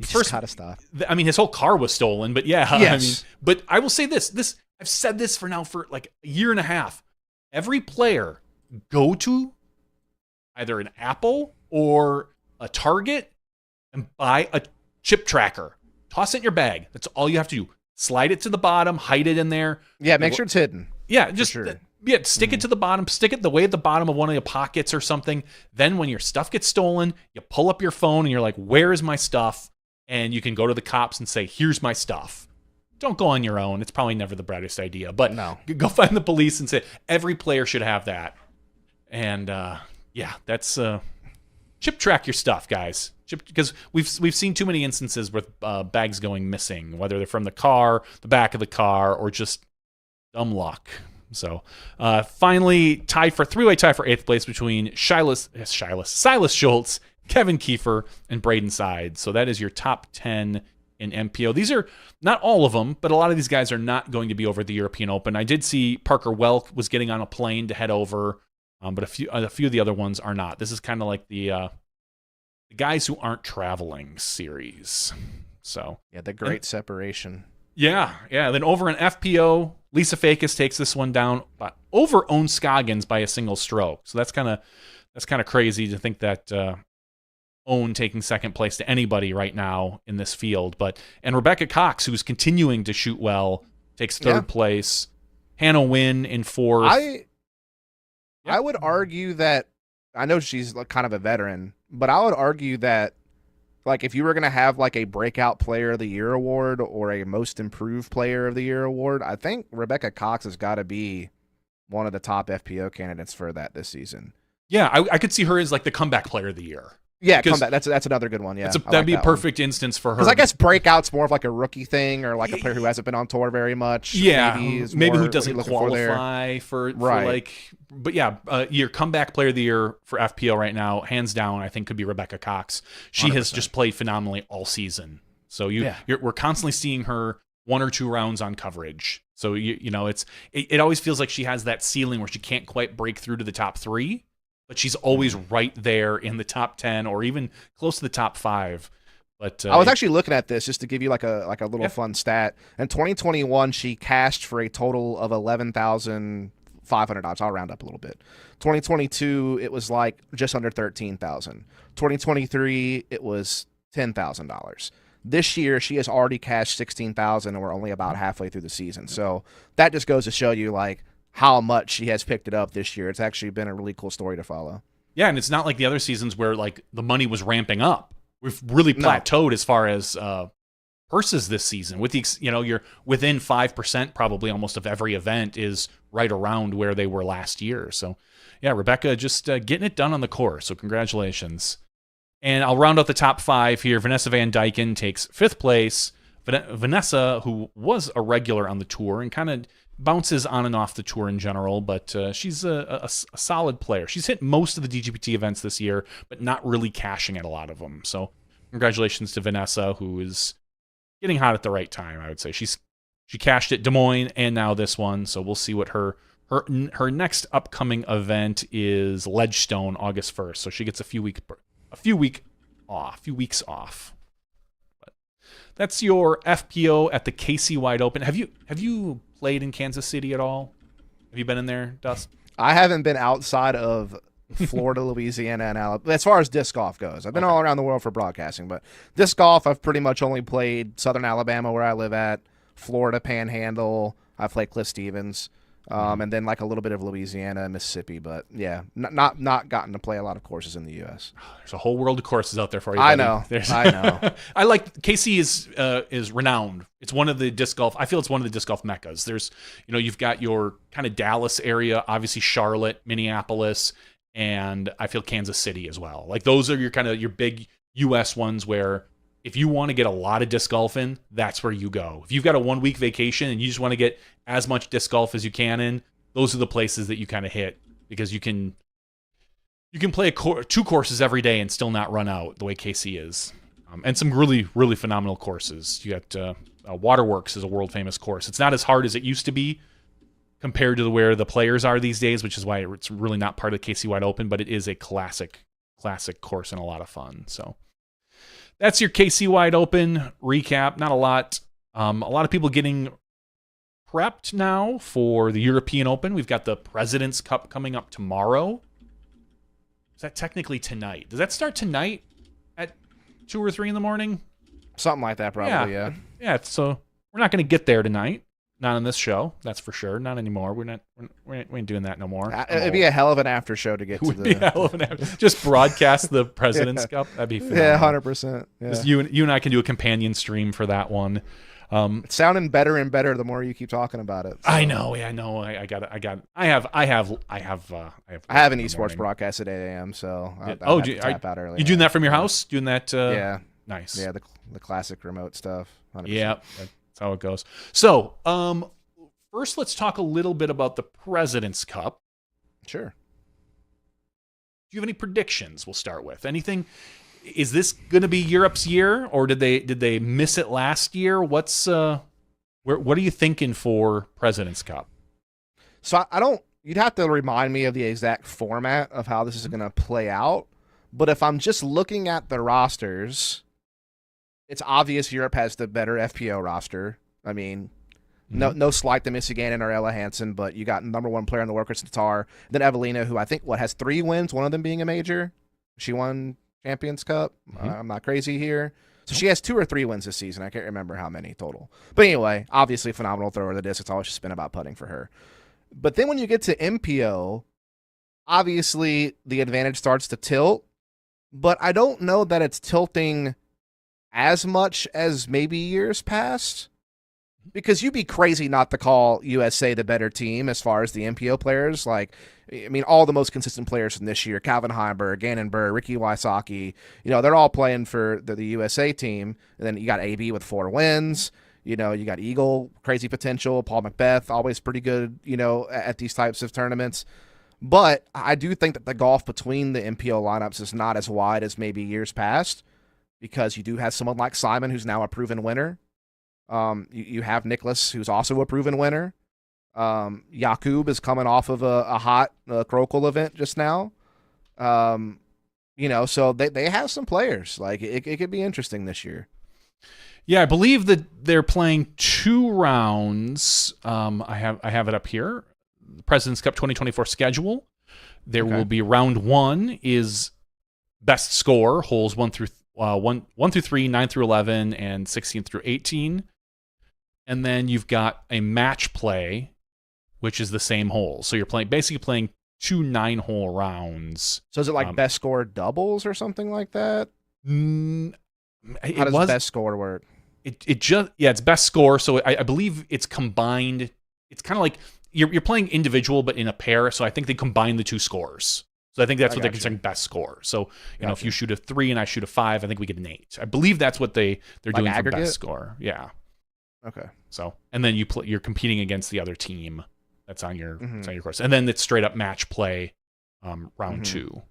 First, got to stop. I mean, his whole car was stolen, but yeah. Yes. I mean, but I will say this. I've said this for like a year and a half. Every player, go to either an Apple or a Target and buy a chip tracker. Toss it in your bag. That's all you have to do. Slide it to the bottom, hide it in there. Yeah, make sure it's hidden. Yeah, just stick it to the bottom. Stick it the way at the bottom of one of your pockets or something. Then when your stuff gets stolen, you pull up your phone and you're like, where is my stuff? And you can go to the cops and say, here's my stuff. Don't go on your own. It's probably never the brightest idea. But no. Go find the police and say, every player should have that. And yeah, that's chip track your stuff, guys. Because we've seen too many instances with bags going missing, whether they're from the car, the back of the car, or just dumb luck. So finally, three-way tie for 8th place between Silas Schultz, Kevin Kiefer, and Braden Side. So that is your top 10 in MPO. These are not all of them, but a lot of these guys are not going to be over the European Open. I did see Parker Welk was getting on a plane to head over. But a few of the other ones are not. This is kind of like the guys who aren't traveling series. So yeah, the great separation. Yeah. Then over in FPO, Lisa Fakis takes this one down, but over Owen Scoggins by a single stroke. So that's kind of crazy to think that Owen taking second place to anybody right now in this field. And Rebecca Cox, who's continuing to shoot well, takes third place. Hannah Wynn in fourth. I would argue that, I know she's kind of a veteran, but I would argue that, like, if you were going to have, like, a Breakout Player of the Year award or a Most Improved Player of the Year award, I think Rebecca Cox has got to be one of the top FPO candidates for that this season. Yeah, I could see her as, like, the Comeback Player of the Year. Yeah, comeback. That's another good one. Yeah, that'd be a perfect instance for her. Because I guess breakout's more of like a rookie thing, or like a player who hasn't been on tour very much. Yeah, maybe who doesn't qualify for right. like. But yeah, your comeback player of the year for FPO right now, hands down, I think could be Rebecca Cox. She 100%. Has just played phenomenally all season. So we're constantly seeing her 1 or 2 rounds on coverage. So you know it always feels like she has that ceiling where she can't quite break through to the top 3. But she's always right there in the top 10 or even close to the top 5. But I was actually looking at this just to give you like a little fun stat. In 2021, she cashed for a total of $11,500. I'll round up a little bit. 2022, it was like just under $13,000. 2023, it was $10,000. This year, she has already cashed $16,000, and we're only about halfway through the season. So that just goes to show you like how much she has picked it up this year. It's actually been a really cool story to follow. Yeah, and it's not like the other seasons where like the money was ramping up. We've really plateaued as far as purses this season. With the you're within 5% probably almost of every event is right around where they were last year. So yeah, Rebecca just getting it done on the course. So congratulations. And I'll round out the top 5 here. Vanessa Van Dyken takes 5th place. Vanessa, who was a regular on the tour and kind of bounces on and off the tour in general, but she's a solid player. She's hit most of the DGPT events this year, but not really cashing at a lot of them. So congratulations to Vanessa, who is getting hot at the right time, I would say. She cashed at Des Moines and now this one, so we'll see what her next upcoming event is. Ledgestone, August 1st, so she gets a few weeks off. But that's your FPO at the KC Wide Open. Have you played in Kansas City at all? Have you been in there, Dust? I haven't been outside of Florida, Louisiana, and Alabama. As far as disc golf goes, I've been all around the world for broadcasting, but disc golf, I've pretty much only played Southern Alabama, where I live at, Florida Panhandle. I've played Cliff Stevens, and then like a little bit of Louisiana and Mississippi. But yeah, not gotten to play a lot of courses in the U.S. There's a whole world of courses out there for you, buddy. I know. I like KC is renowned. It's one of the disc golf. I feel it's one of the disc golf meccas. There's, you've got your kind of Dallas area, obviously Charlotte, Minneapolis, and I feel Kansas City as well. Like those are your big U.S. ones where if you want to get a lot of disc golf in, that's where you go. If you've got a 1-week vacation and you just want to get as much disc golf as you can in, those are the places that you kind of hit, because you can play 2 courses every day and still not run out the way KC is. And some really, really phenomenal courses. You got Waterworks is a world famous course. It's not as hard as it used to be compared to where the players are these days, which is why it's really not part of the KC Wide Open, but it is a classic course and a lot of fun. So that's your KC Wide Open recap. Not a lot. A lot of people getting prepped now for the European Open. We've got the President's Cup coming up tomorrow. Is that technically tonight? Does that start tonight at 2 or 3 in the morning? Something like that, probably, yeah. Yeah, so we're not going to get there tonight. Not on this show, that's for sure. Not anymore. We ain't doing that no more. It'd be a hell of an after show to get to. Be a hell of an after. Just broadcast the President's Cup. That'd be phenomenal. Yeah, 100%. Yeah. Just you and I can do a companion stream for that one. It's sounding better and better the more you keep talking about it. So. I know. I know. I have an esports broadcast at 8 a.m. So tap out early. You doing that from your house? Doing that? Yeah. Nice. Yeah, the classic remote stuff. 100%. Yeah, that's how it goes. So, first, let's talk a little bit about the President's Cup. Sure. Do you have any predictions? We'll start with anything. Is this going to be Europe's year, or did they miss it last year? What are you thinking for President's Cup? So I don't. You'd have to remind me of the exact format of how this is going to play out. But if I'm just looking at the rosters, it's obvious Europe has the better FPO roster. I mean, no slight to Missy Gannon or Ella Hansen, but you got #1 player in the workers, Tatar, then Evelina, who I think has 3 wins, one of them being a major. She won Champions Cup. I'm not crazy here. So she has 2 or 3 wins this season. I can't remember how many total. But anyway, obviously phenomenal thrower of the disc. It's always just been about putting for her. But then when you get to MPO, obviously the advantage starts to tilt. But I don't know that it's tilting as much as maybe years past. because you'd be crazy not to call USA the better team as far as the MPO players. Like, I mean, all the most consistent players from this year: Calvin Heimberg, Gannon Burr, Ricky Wysocki. They're all playing for the USA team. And then you got AB with 4 wins. You got Eagle, crazy potential. Paul Macbeth, always pretty good. At these types of tournaments. But I do think that the gulf between the MPO lineups is not as wide as maybe years past, because you do have someone like Simon, who's now a proven winner. You have Nicholas, who's also a proven winner. Yakub is coming off of a hot Krohkol event just now. So they have some players. Like, it could be interesting this year. Yeah, I believe that they're playing 2 rounds. I have it up here. The President's Cup 2024 schedule. There will be round 1 is best score, holes 1 through 3, 9 through 11, and 16 through 18. And then you've got a match play, which is the same hole. So you're basically playing 2 9-hole rounds. So is it like best score doubles or something like that? How does best score work? It's best score. So I believe it's combined. It's kind of like you're playing individual, but in a pair. So I think they combine the 2 scores. So I think that's what they're considering best score. So if you shoot a 3 and I shoot a 5, I think we get an 8. I believe that's what they're doing for best score. Yeah. Okay. So and then you're competing against the other team that's on your course, and then it's straight up match play, round 2.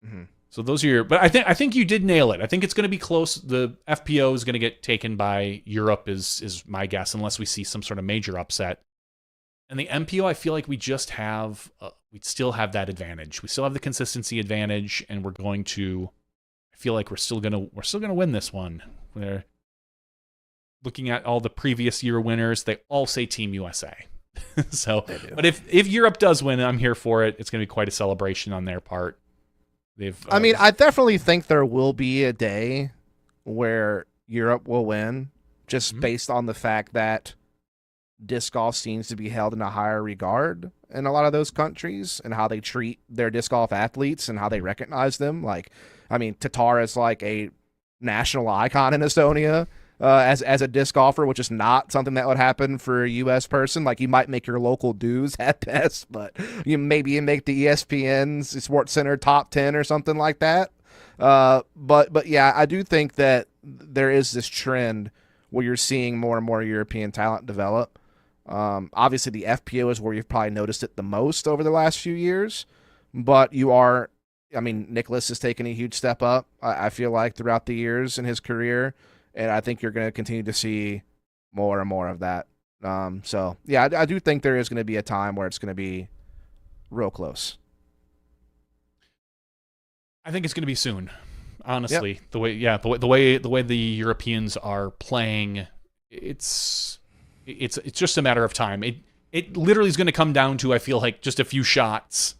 Mm-hmm. So those are your. But I think you did nail it. I think it's going to be close. The FPO is going to get taken by Europe, is my guess, unless we see some sort of major upset. And the MPO, I feel like we still have that advantage. We still have the consistency advantage, and I feel like we're still gonna win this one. We're looking at all the previous year winners. They all say Team USA. So, but if Europe does win, I'm here for it. It's going to be quite a celebration on their part. I definitely think there will be a day where Europe will win, just based on the fact that disc golf seems to be held in a higher regard in a lot of those countries, and how they treat their disc golf athletes and how they recognize them. Like, Tatar is like a national icon in Estonia. As a disc golfer, which is not something that would happen for a U.S. person. Like, you might make your local dues at best, but you make the ESPN's Sports Center top 10 or something like that. But yeah, I do think that there is this trend where you're seeing more and more European talent develop. Obviously, the FPO is where you've probably noticed it the most over the last few years, but Nicholas has taken a huge step up, I feel like, throughout the years in his career. And I think you're going to continue to see more and more of that. So, yeah, I do think there is going to be a time where it's going to be real close. I think it's going to be soon. Honestly, the way the Europeans are playing, it's just a matter of time. It literally is going to come down to, I feel like, just a few shots.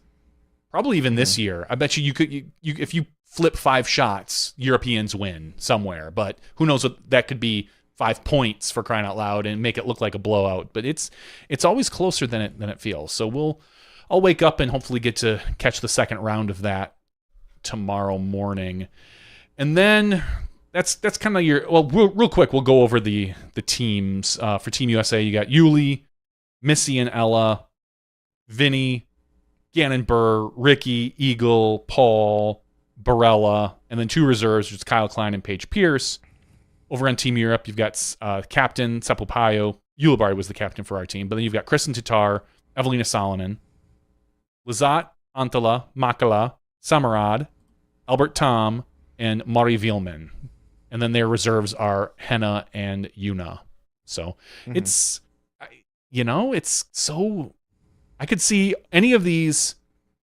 Probably even this year. I bet you could if you flip 5 shots, Europeans win somewhere, but who knows what that could be. 5 points, for crying out loud, and make it look like a blowout. But it's always closer than it feels. So I'll wake up and hopefully get to catch the second round of that tomorrow morning. And then that's kind of real quick, we'll go over the teams. For Team USA, you got Yuli, Missy and Ella, Vinny, Gannon Burr, Ricky, Eagle, Paul, Barella, and then 2 reserves, which is Kyle Klein and Paige Pierce. Over on Team Europe, you've got Captain Sapupayo. Ulibarri was the captain for our team. But then you've got Kristen Tatar, Evelina Salonen, Lazat, Antala, Makala, Samarad, Albert Tom, and Mari Vielman. And then their reserves are Henna and Yuna. So it's so... I could see any of these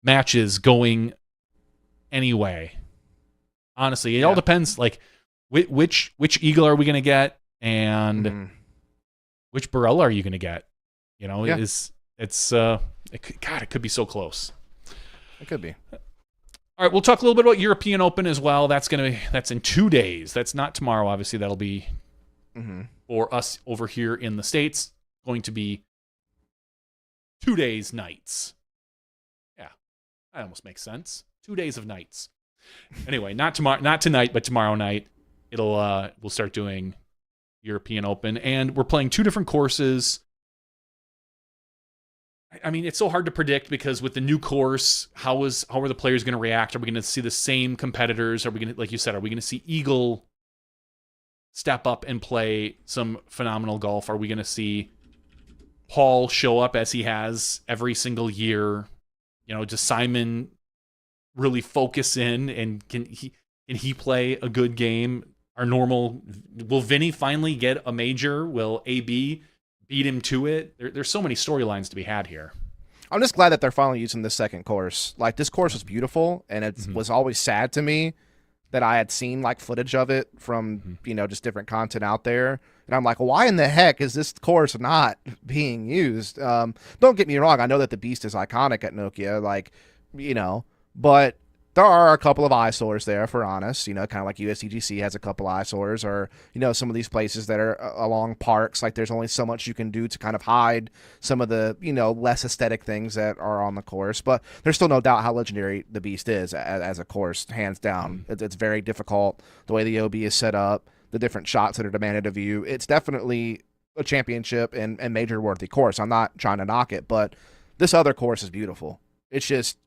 matches going anyway. Honestly, it all depends. Like, which Eagle are we going to get, and which Barella are you going to get? It could be so close. It could be. All right, we'll talk a little bit about European Open as well. That's in 2 days. That's not tomorrow. Obviously, that'll be for us over here in the States. Going to be 2 days nights. Yeah, that almost makes sense. 2 days of nights. Anyway, not tonight, but tomorrow night we'll start doing European Open, and we're playing 2 different courses. I mean, it's so hard to predict because with the new course, how are the players going to react? Are we going to see the same competitors? Are we going to, like you said, are we going to see Eagle step up and play some phenomenal golf? Are we going to see Paul show up as he has every single year? Does Simon really focus in, and can he play a good game? Will Vinny finally get a major? Will AB beat him to it? There's so many storylines to be had here. I'm just glad that they're finally using this second course. Like, this course was beautiful, and it was always sad to me that I had seen like footage of it from just different content out there, and I'm like, why in the heck is this course not being used? Don't get me wrong, I know that the Beast is iconic at Nokia, but there are a couple of eyesores there, if we're honest. Kind of like USDGC has a couple eyesores, or some of these places that are along parks. Like, there's only so much you can do to kind of hide some of the less aesthetic things that are on the course. But there's still no doubt how legendary the Beast is as a course, hands down. It's very difficult the way the OB is set up, the different shots that are demanded of you. It's definitely a championship and major worthy course. I'm not trying to knock it, but this other course is beautiful. It's just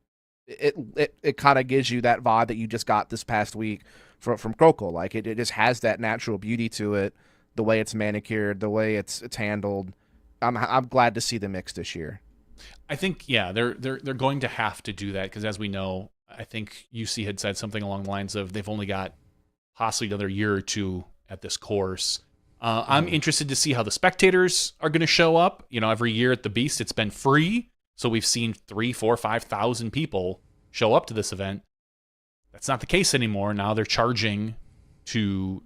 it kind of gives you that vibe that you just got this past week from Krohkol. Like, it just has that natural beauty to it, the way it's manicured, the way it's handled. I'm glad to see the mix this year. I think they're going to have to do that because, as we know, I think UC had said something along the lines of they've only got possibly another year or 2 at this course. I'm interested to see how the spectators are going to show up. Every year at the Beast, it's been free. So we've seen 3,000, 4,000, 5,000 people show up to this event. That's not the case anymore. Now they're charging to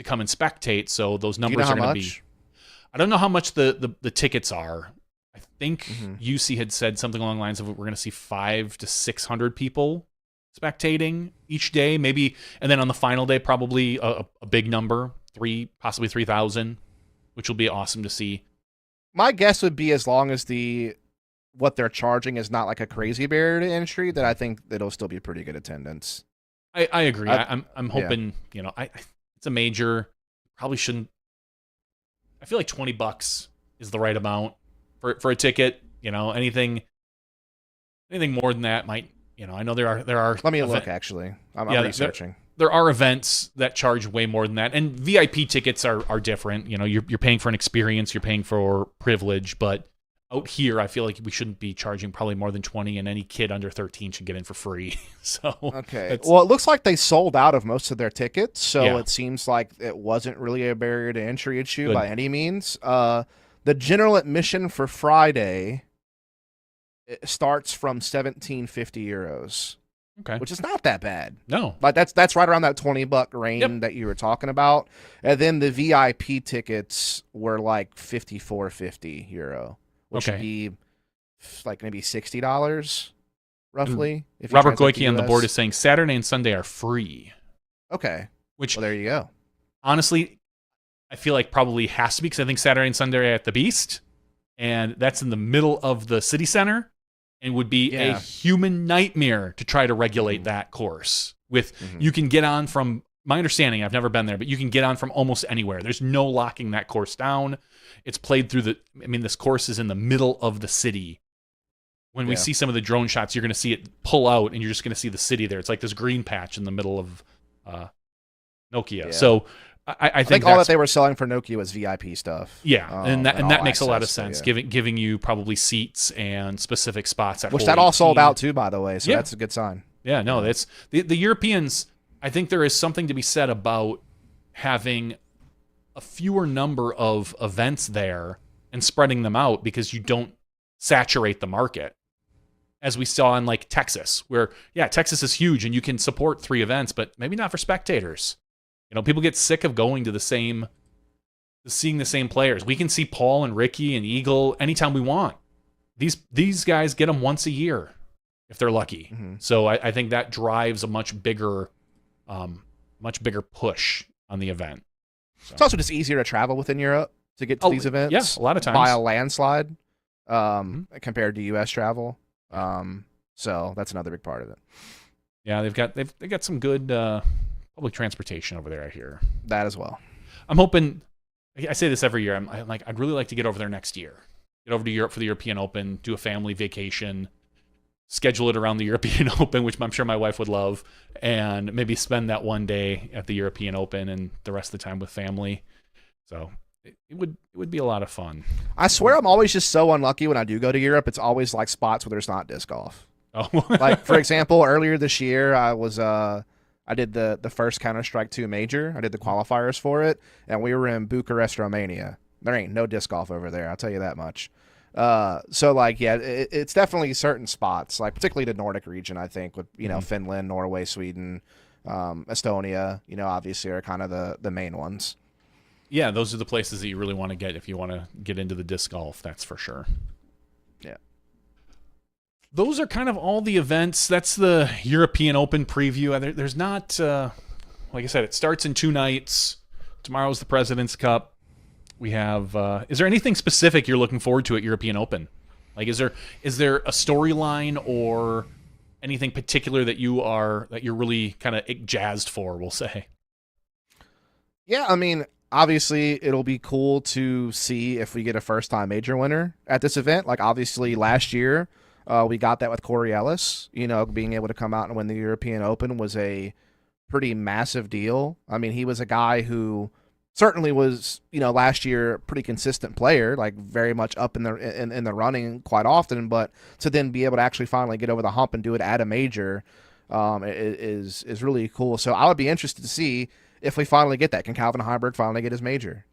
come and spectate. So those numbers are going to be. I don't know how much the tickets are. I think UC had said something along the lines of we're going to see 500 to 600 people spectating each day, maybe, and then on the final day probably a big number, possibly 3,000, which will be awesome to see. My guess would be, as long as what they're charging is not like a crazy barrier to entry, that I think it'll still be pretty good attendance. I agree. I'm hoping, it's a major. Probably shouldn't. I feel like $20 is the right amount for a ticket. Anything more than that might, I know there are. Let me look, actually. I'm researching. There are events that charge way more than that, and VIP tickets are different. You're paying for an experience, you're paying for privilege, but out here, I feel like we shouldn't be charging probably more than 20, and any kid under 13 should get in for free. So okay. Well, it looks like they sold out of most of their tickets, so it seems like it wasn't really a barrier to entry issue by any means. The general admission for Friday starts from €1,750. Okay. Which is not that bad. No. But that's right around that $20 range that you were talking about. And then the VIP tickets were like €54.50. Which would be like maybe $60 roughly. If Robert Goyke on the board is saying Saturday and Sunday are free. Okay. Which, well, there you go. Honestly, I feel like probably has to be, because I think Saturday and Sunday are at the Beast, and that's in the middle of the city center, and would be a human nightmare to try to regulate that course. You can get on from, my understanding, I've never been there, but you can get on from almost anywhere. There's no locking that course down. It's played through this course is in the middle of the city. When we see some of the drone shots, you're going to see it pull out, and you're just going to see the city there. It's like this green patch in the middle of Nokia. Yeah. So I think all that they were selling for Nokia was VIP stuff. Yeah, and that makes a lot of sense, giving you probably seats and specific spots. Which that all sold out too, by the way, so that's a good sign. Yeah, no, that's the Europeans. I think there is something to be said about having a fewer number of events there and spreading them out, because you don't saturate the market, as we saw in like Texas, where Texas is huge and you can support 3 events, but maybe not for spectators. People get sick of going to seeing the same players. We can see Paul and Ricky and Eagle anytime we want. These guys get them once a year if they're lucky. Mm-hmm. So I think that drives a much bigger push on the event. So. It's also just easier to travel within Europe to get to these events. Yeah, a lot of times. By a landslide compared to U.S. travel. So that's another big part of it. Yeah, they've got some good public transportation over there, I hear. That as well. I'm hoping I say this every year. I'm like, I'd really like to get over there next year. Get over to Europe for the European Open, do a family vacation, schedule it around the European Open, which I'm sure my wife would love, and maybe spend that one day at the European Open and the rest of the time with family. So it would be a lot of fun. I swear I'm always just so unlucky when I do go to Europe. It's always like spots where there's not disc golf. Oh, Like, for example, earlier this year, I did the first Counter-Strike 2 major. I did the qualifiers for it, and we were in Bucharest, Romania. There ain't no disc golf over there, I'll tell you that much. So like, yeah, it's definitely certain spots, like particularly the Nordic region, I think, with, Finland, Norway, Sweden, Estonia, obviously are kind of the main ones. Yeah, those are the places that you really want to get if you want to get into the disc golf, that's for sure. Yeah. Those are kind of all the events. That's the European Open preview. There's not, like I said, it starts in 2 nights. Tomorrow's the President's Cup. We have, is there anything specific you're looking forward to at European Open? Like, is there a storyline or anything particular that you're really kind of jazzed for, we'll say? Yeah, I mean, obviously it'll be cool to see if we get a first-time major winner at this event. Like, obviously last year, we got that with Corey Ellis. Being able to come out and win the European Open was a pretty massive deal. I mean, he was a guy who certainly was, last year, a pretty consistent player, like very much up in the running quite often. But to then be able to actually finally get over the hump and do it at a major is really cool. So I would be interested to see if we finally get that. Can Calvin Heiberg finally get his major?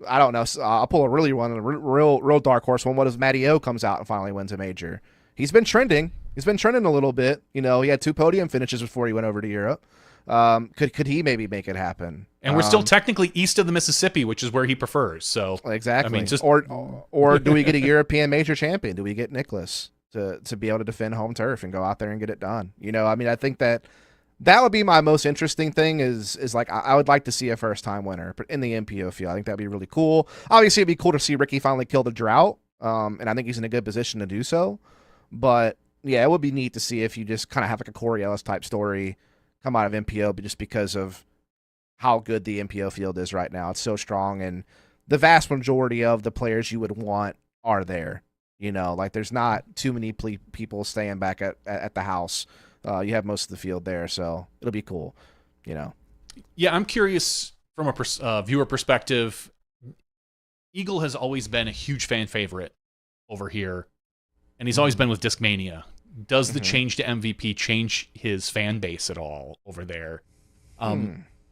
I don't know. I'll pull a real dark horse one. What if Matty O comes out and finally wins a major? He's been trending. He's been trending a little bit. He had 2 podium finishes before he went over to Europe. Could he maybe make it happen? And we're still technically east of the Mississippi, which is where he prefers. So exactly. I mean, or do we get a European major champion? Do we get Nicholas to be able to defend home turf and go out there and get it done? I think that would be my most interesting thing is like, I would like to see a first-time winner in the MPO field. I think that'd be really cool. Obviously, it'd be cool to see Ricky finally kill the drought, and I think he's in a good position to do so. But, yeah, it would be neat to see if you just kind of have like a Corey Ellis type story come out of MPO, but just because of how good the MPO field is right now. It's so strong, and the vast majority of the players you would want are there. Like, there's not too many people staying back at the house. You have most of the field there, so it'll be cool, Yeah, I'm curious from a viewer perspective. Eagle has always been a huge fan favorite over here, and he's always been with Discmania. Does the change to MVP change his fan base at all over there?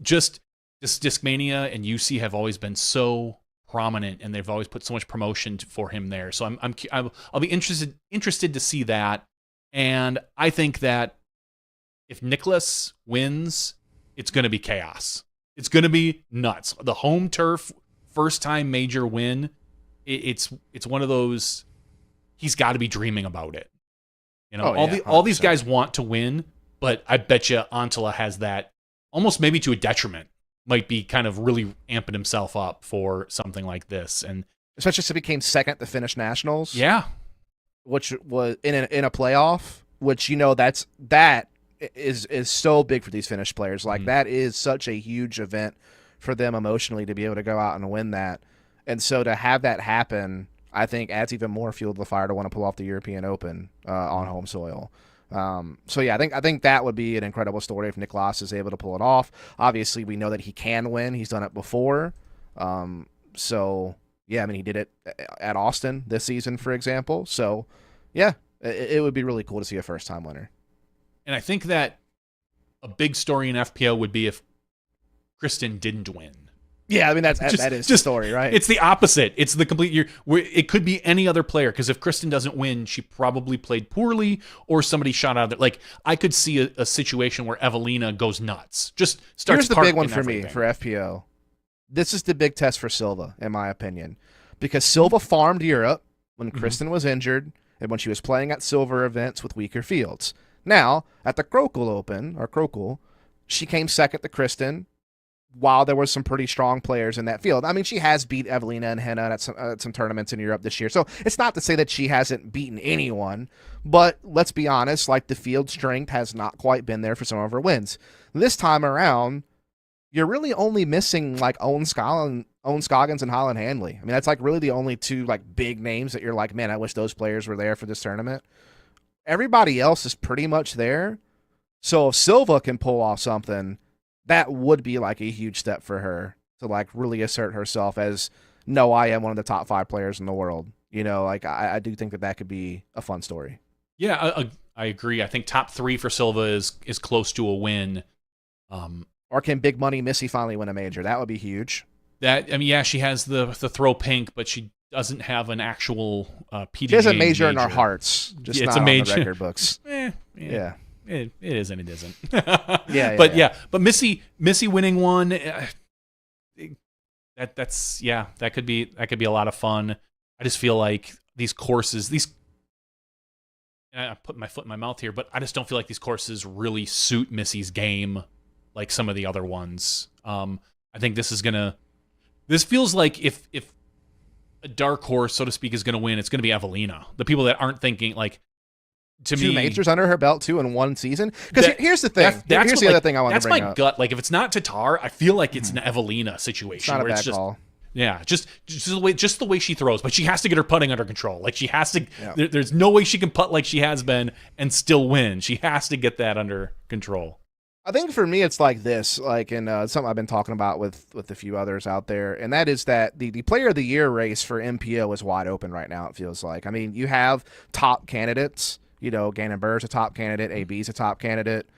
Just this Discmania and UC have always been so prominent, and they've always put so much promotion for him there. So I'll be interested to see that, and I think that if Nicholas wins, it's going to be chaos. It's going to be nuts. The home turf first time major win. It's one of those. He's got to be dreaming about it. All these guys want to win, but I bet you Antila has that almost maybe to a detriment. Might be kind of really amping himself up for something like this, and especially since he became second to finish nationals. Yeah, which was in a playoff. Which that is so big for these Finnish players. Like that is such a huge event for them emotionally to be able to go out and win that, and so to have that happen, I think adds even more fuel to the fire to want to pull off the European Open on home soil. So yeah, I think that would be an incredible story if Niklas is able to pull it off. Obviously, we know that he can win. He's done it before. So yeah, I mean, he did it at Austin this season, for example. So yeah, it would be really cool to see a first-time winner. And I think that a big story in FPO would be if Kristen didn't win. Yeah, I mean, that is the story, right? It's the opposite. It's the complete year. It could be any other player, because if Kristen doesn't win, she probably played poorly or somebody shot out of it. Like, I could see a situation where Evelina goes nuts. Just starts. Here's the big one for me for FPO. This is the big test for Silva, in my opinion, because Silva farmed Europe when Kristen was injured and when she was playing at silver events with weaker fields. Now, at the Krohkol Open, or Krohkol, she came second to Kristen, while there was some pretty strong players in that field. I mean, she has beat Evelina and Henna at some tournaments in Europe this year. So it's not to say that she hasn't beaten anyone, but let's be honest, like the field strength has not quite been there for some of her wins. This time around, you're really only missing like Owen Scoggins and Holland Hanley. I mean, that's like really the only two like big names that you're like, man, I wish those players were there for this tournament. Everybody else is pretty much there. So if Silva can pull off something, that would be like a huge step for her to like really assert herself as, no, I am one of the top 5 players in the world. You know, like I do think that could be a fun story. Yeah, I agree. I think top 3 for Silva is close to a win. Or can Big Money Missy finally win a major? That would be huge. She has the throw pink, but she doesn't have an actual PDGA. She has a major in our hearts, just it's not a major. on the record books. Yeah. It is and it isn't. But Missy winning one, that could be a lot of fun. I just feel like these courses, and I put my foot in my mouth here, but I just don't feel like these courses really suit Missy's game like some of the other ones. I think this feels like if a dark horse, so to speak, is going to win, it's going to be Evelina. The people that aren't thinking like, to me, 2 majors under her belt too in one season. Because here's the thing. Here's the other thing I want to bring up. That's my gut. Like if it's not Tatar, I feel like it's an Evelina situation. It's not a bad call. Yeah, just the way she throws, but she has to get her putting under control. Like she has to. Yeah. There's no way she can putt like she has been and still win. She has to get that under control. I think for me, it's like this, like in something I've been talking about with a few others out there, and that is that the Player of the Year race for MPO is wide open right now. It feels like. I mean, you have top candidates. You know, Gannon Buhr's a top candidate. AB's a top candidate.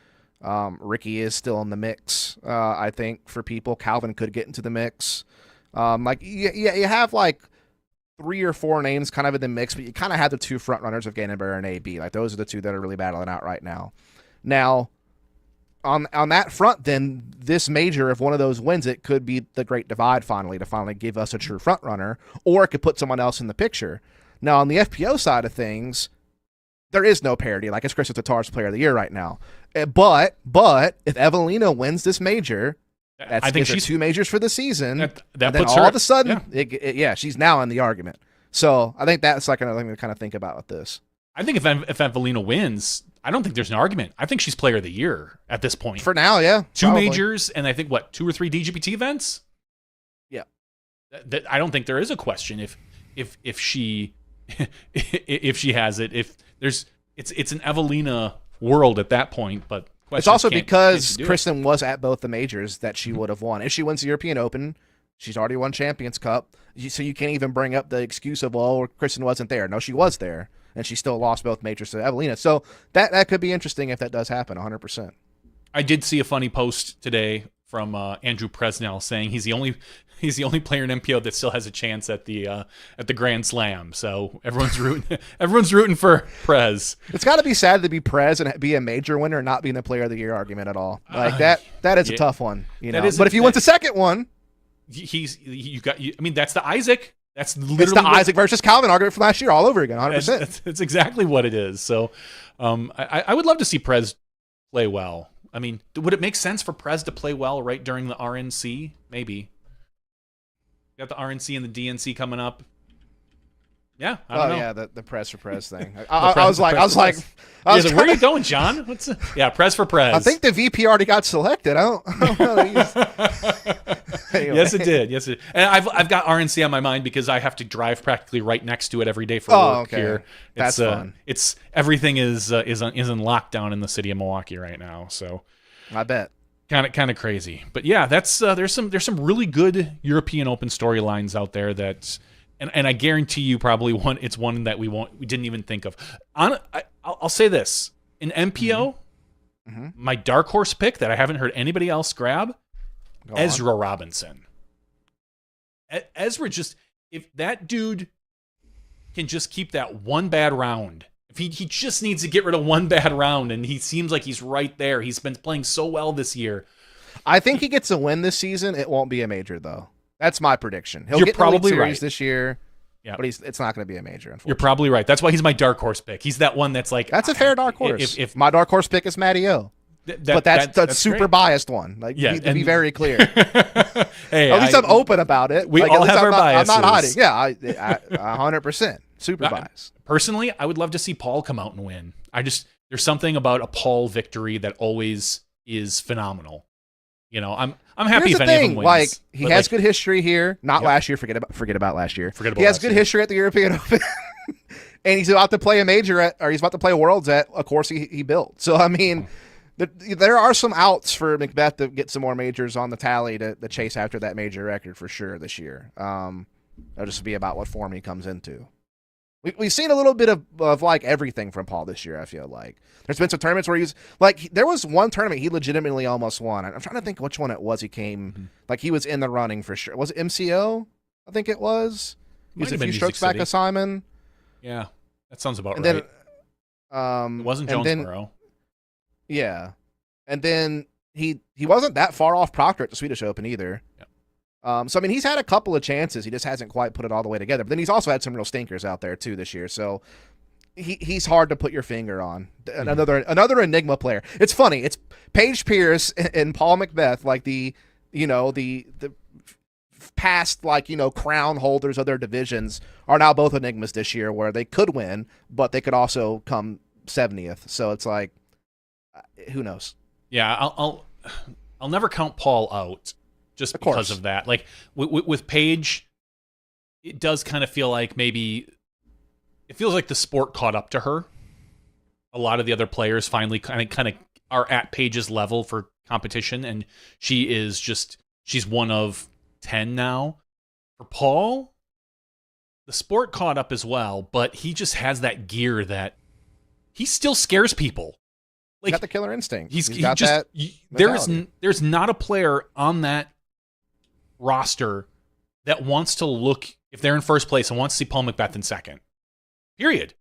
Ricky is still in the mix. I think for people, Calvin could get into the mix. Like you have like 3 or 4 names kind of in the mix, but you kind of have the 2 front runners of Gannon Buhr and AB. Like those are the 2 that are really battling out right now. Now, on that front, then this major, if one of those wins, it could be the great divide finally to give us a true front runner, or it could put someone else in the picture. Now on the FPO side of things, there is no parity. Like it's Chris Tatar's Player of the Year right now. But if Evelina wins this major, I think she's 2 majors for the season. That then puts all her of a sudden, she's now in the argument. So I think that's like another thing to kind of think about with this. I think if Evelina wins, I don't think there's an argument. I think she's Player of the Year at this point. For now, yeah. 2 majors, and I think 2 or 3 DGPT events. Yeah. I don't think there is a question if she if she has it. If there's it's an Evelina world at that point, but it's also because Kristen was at both the majors that she would have won. If she wins the European Open, she's already won Champions Cup. So you can't even bring up the excuse of, well, Kristen wasn't there. No, she was there, and she still lost both majors to Evelina. So that could be interesting if that does happen, 100%. I did see a funny post today from Andrew Presnell saying he's the only player in MPO that still has a chance at the Grand Slam. So everyone's rooting for Prez. It's got to be sad to be Prez and be a major winner and not be in the Player of the Year argument at all. Like that is a tough one, you know. But if he wins the second one, I mean, that's the Isaac. That's literally the Isaac versus Calvin argument from last year all over again, 100%. That's exactly what it is. So I would love to see Prez play well. I mean, would it make sense for Prez to play well right during the RNC? Maybe. Got the RNC and the DNC coming up. Yeah, I don't know. Yeah, the Prez for Prez thing. I was like, where are you going, John? Prez for Prez. I think the VP already got selected. I don't know. Anyway. Yes, it did. And I've got RNC on my mind because I have to drive practically right next to it every day for work here. That's fun. It's everything is in lockdown in the city of Milwaukee right now. So I bet. Kind of crazy, but yeah, that's there's some really good European Open storylines out there that, and I guarantee you probably it's one that we didn't even think of. I'll say this in MPO, my dark horse pick that I haven't heard anybody else grab, Ezra Robinson. Ezra if that dude can just keep that one bad round. He just needs to get rid of one bad round, and he seems like he's right there. He's been playing so well this year. I think he gets a win this season. It won't be a major, though. That's my prediction. He'll You're get probably the League right Series this year, but it's not going to be a major, unfortunately. You're probably right. That's why he's my dark horse pick. He's that one that's like... That's a fair dark horse. If my dark horse pick is Matty O. But that's the super great. Biased one. Like, to be very clear. Hey, at least I'm open about it. We all have our biases. I'm not hiding. Yeah, 100%. Super biased. Personally, I would love to see Paul come out and win. There's something about a Paul victory that always is phenomenal. I'm happy Here's if the any of thing, them wins. like he But, has good history here. Not Yep. last year. Forget about last year. Forget about He has last good year. history at the European Open, and he's about to play a major or he's about to play Worlds at a course he built. So I mean, there are some outs for Macbeth to get some more majors on the tally to chase after that major record for sure this year. It'll just be about what form he comes into. We've seen a little bit of like everything from Paul this year. I feel like there's been some tournaments where he's like, there was one tournament he legitimately almost won. I'm trying to think which one it was. He came like he was in the running for sure. Was it MCO? I think it was. He was a few strokes back of Simon. Yeah, that sounds about and right. Then, it wasn't Jonesboro. Yeah, and then he wasn't that far off Proctor at the Swedish Open either. Yeah. So I mean, he's had a couple of chances. He just hasn't quite put it all the way together. But then he's also had some real stinkers out there too this year. So he's hard to put your finger on. Another enigma player. It's funny. It's Paige Pierce and Paul Macbeth, like the past crown holders of their divisions are now both enigmas this year, where they could win, but they could also come 70th. So it's like, who knows? Yeah, I'll never count Paul out. Just because of that. Like, with Paige, it does kind of feel like maybe... It feels like the sport caught up to her. A lot of the other players finally kind of are at Paige's level for competition, and she's one of 10 now. For Paul, the sport caught up as well, but he just has that gear that he still scares people. Like, he's got the killer instinct. There's not a player on that roster that wants to look, if they're in first place, and wants to see Paul Macbeth in second. Period.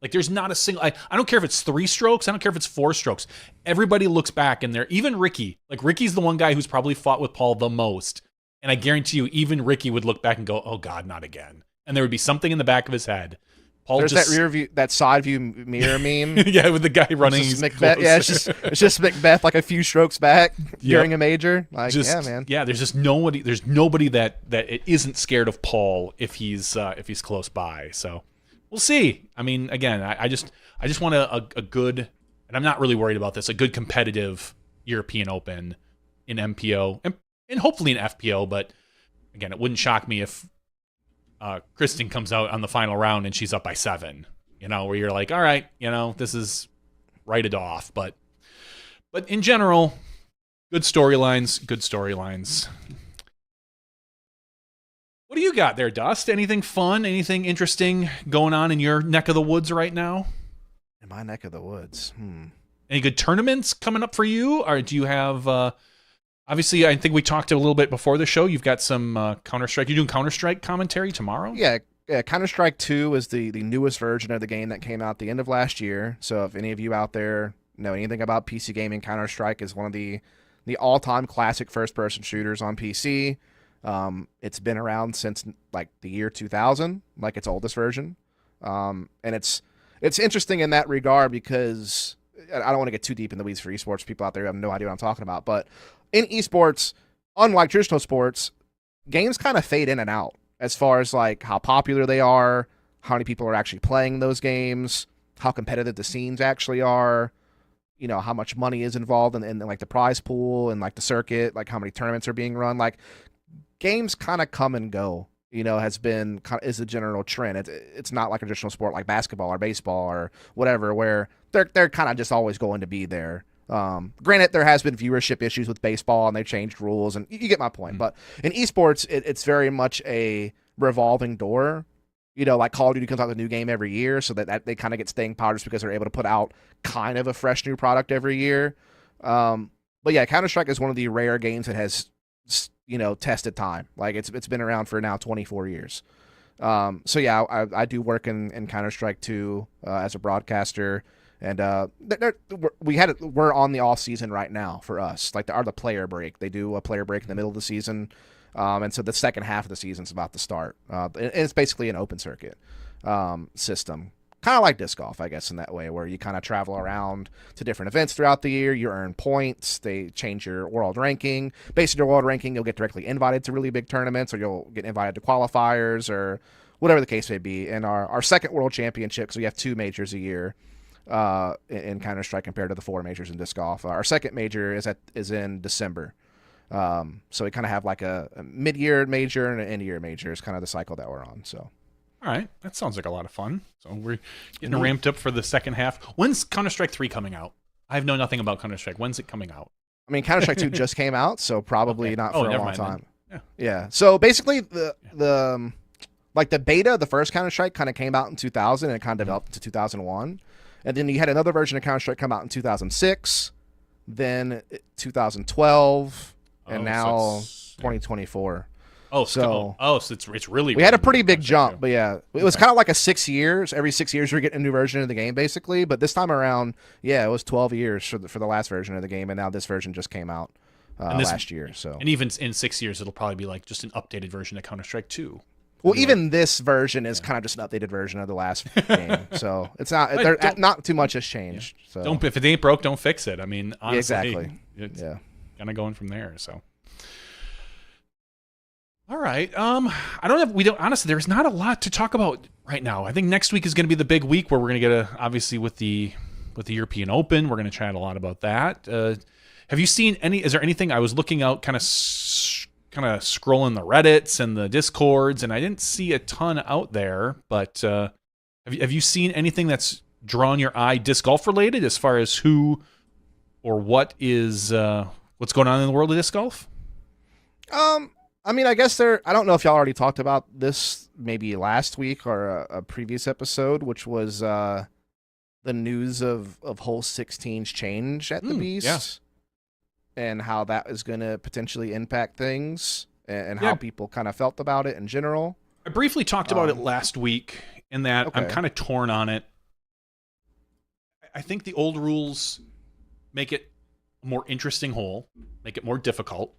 Like, there's not a single... I don't care if it's 3 strokes. I don't care if it's 4 strokes. Everybody looks back and they're... Even Ricky. Like, Ricky's the one guy who's probably fought with Paul the most. And I guarantee you, even Ricky would look back and go, oh, God, not again. And there would be something in the back of his head. Paul There's that rear view, that side view mirror meme. Yeah, with the guy running. Macbeth, yeah, it's just Macbeth like a few strokes back during a major. Like, yeah, man. Yeah, there's just nobody. There's nobody that it isn't scared of Paul if he's close by. So we'll see. I mean, again, I just want a good, and I'm not really worried about this, a good competitive European Open in MPO and hopefully in FPO. But again, it wouldn't shock me if Kristen comes out on the final round and she's up by 7, where you're like, all right, this is write it off. But in general, good storylines. What do you got there, Dust? Anything fun, anything interesting going on in your neck of the woods right now? In my neck of the woods. Any good tournaments coming up for you? Or do you have... Obviously, I think we talked a little bit before the show. You've got some Counter-Strike. You're doing Counter-Strike commentary tomorrow? Yeah, Counter-Strike 2 is the newest version of the game that came out the end of last year. So if any of you out there know anything about PC gaming, Counter-Strike is one of the all-time classic first-person shooters on PC. It's been around since like the year 2000, like its oldest version. And it's interesting in that regard because I don't want to get too deep in the weeds for esports. People out there have no idea what I'm talking about, but in esports, unlike traditional sports, games kind of fade in and out as far as like how popular they are, how many people are actually playing those games, how competitive the scenes actually are, how much money is involved in like the prize pool and like the circuit, like how many tournaments are being run. Like, games kind of come and go, is the general trend. It's not like a traditional sport like basketball or baseball or whatever, where they're kind of just always going to be there. Granted, there has been viewership issues with baseball and they changed rules, and you get my point. But in esports, it's very much a revolving door. Like Call of Duty comes out with a new game every year, so that they kind of get staying power just because they're able to put out kind of a fresh new product every year. But yeah, Counter-Strike is one of the rare games that has, tested time. Like, it's been around for now 24 years. So yeah, I do work in Counter-Strike 2 as a broadcaster. And we're on the off season right now for us, like the player break. They do a player break in the middle of the season, and so the second half of the season is about to start. And it's basically an open circuit system, kind of like disc golf, I guess, in that way, where you kind of travel around to different events throughout the year. You earn points. They change your world ranking. Based on your world ranking, you'll get directly invited to really big tournaments, or you'll get invited to qualifiers, or whatever the case may be. And our second world championship, so we have 2 majors a year. In Counter-Strike compared to the 4 majors in disc golf. Our second major is in December. So we kind of have like a mid-year major and an end-year major is kind of the cycle that we're on. So. All right, that sounds like a lot of fun. So we're getting ramped up for the second half. When's Counter-Strike 3 coming out? I know nothing about Counter-Strike. When's it coming out? I mean, Counter-Strike 2 just came out, so probably not for a never long mind time. then. Yeah. So basically, the like the beta, the first Counter-Strike kind of came out in 2000 and it kind of developed into 2001, and then you had another version of Counter-Strike come out in 2006, then 2012, and now 2024. So it's really. We had a pretty big jump, but yeah, it was kind of like a 6 years. Every 6 years we get a new version of the game, basically. But this time around, yeah, it was 12 years for the last version of the game, and now this version just came out last year. So, and even in 6 years, it'll probably be like just an updated version of Counter-Strike 2. Well, even this version is kind of just an updated version of the last game, so it's not not too much has changed. Yeah. So If it ain't broke, don't fix it. I mean, honestly, exactly. It's kind of going from there. So. All right. Honestly, there's not a lot to talk about right now. I think next week is going to be the big week where we're going to get obviously with the European Open, we're going to chat a lot about that. Have you seen is there anything? I was looking out kind of scrolling the Reddits and the Discords, and I didn't see a ton out there, but have you seen anything that's drawn your eye disc golf related as far as who or what is what's going on in the world of disc golf? I mean, I guess I don't know if y'all already talked about this maybe last week or a previous episode, which was the news of hole 16's change at the Beast and how that is going to potentially impact things and how people kind of felt about it in general. I briefly talked about it last week in that I'm kind of torn on it. I think the old rules make it a more interesting hole, make it more difficult.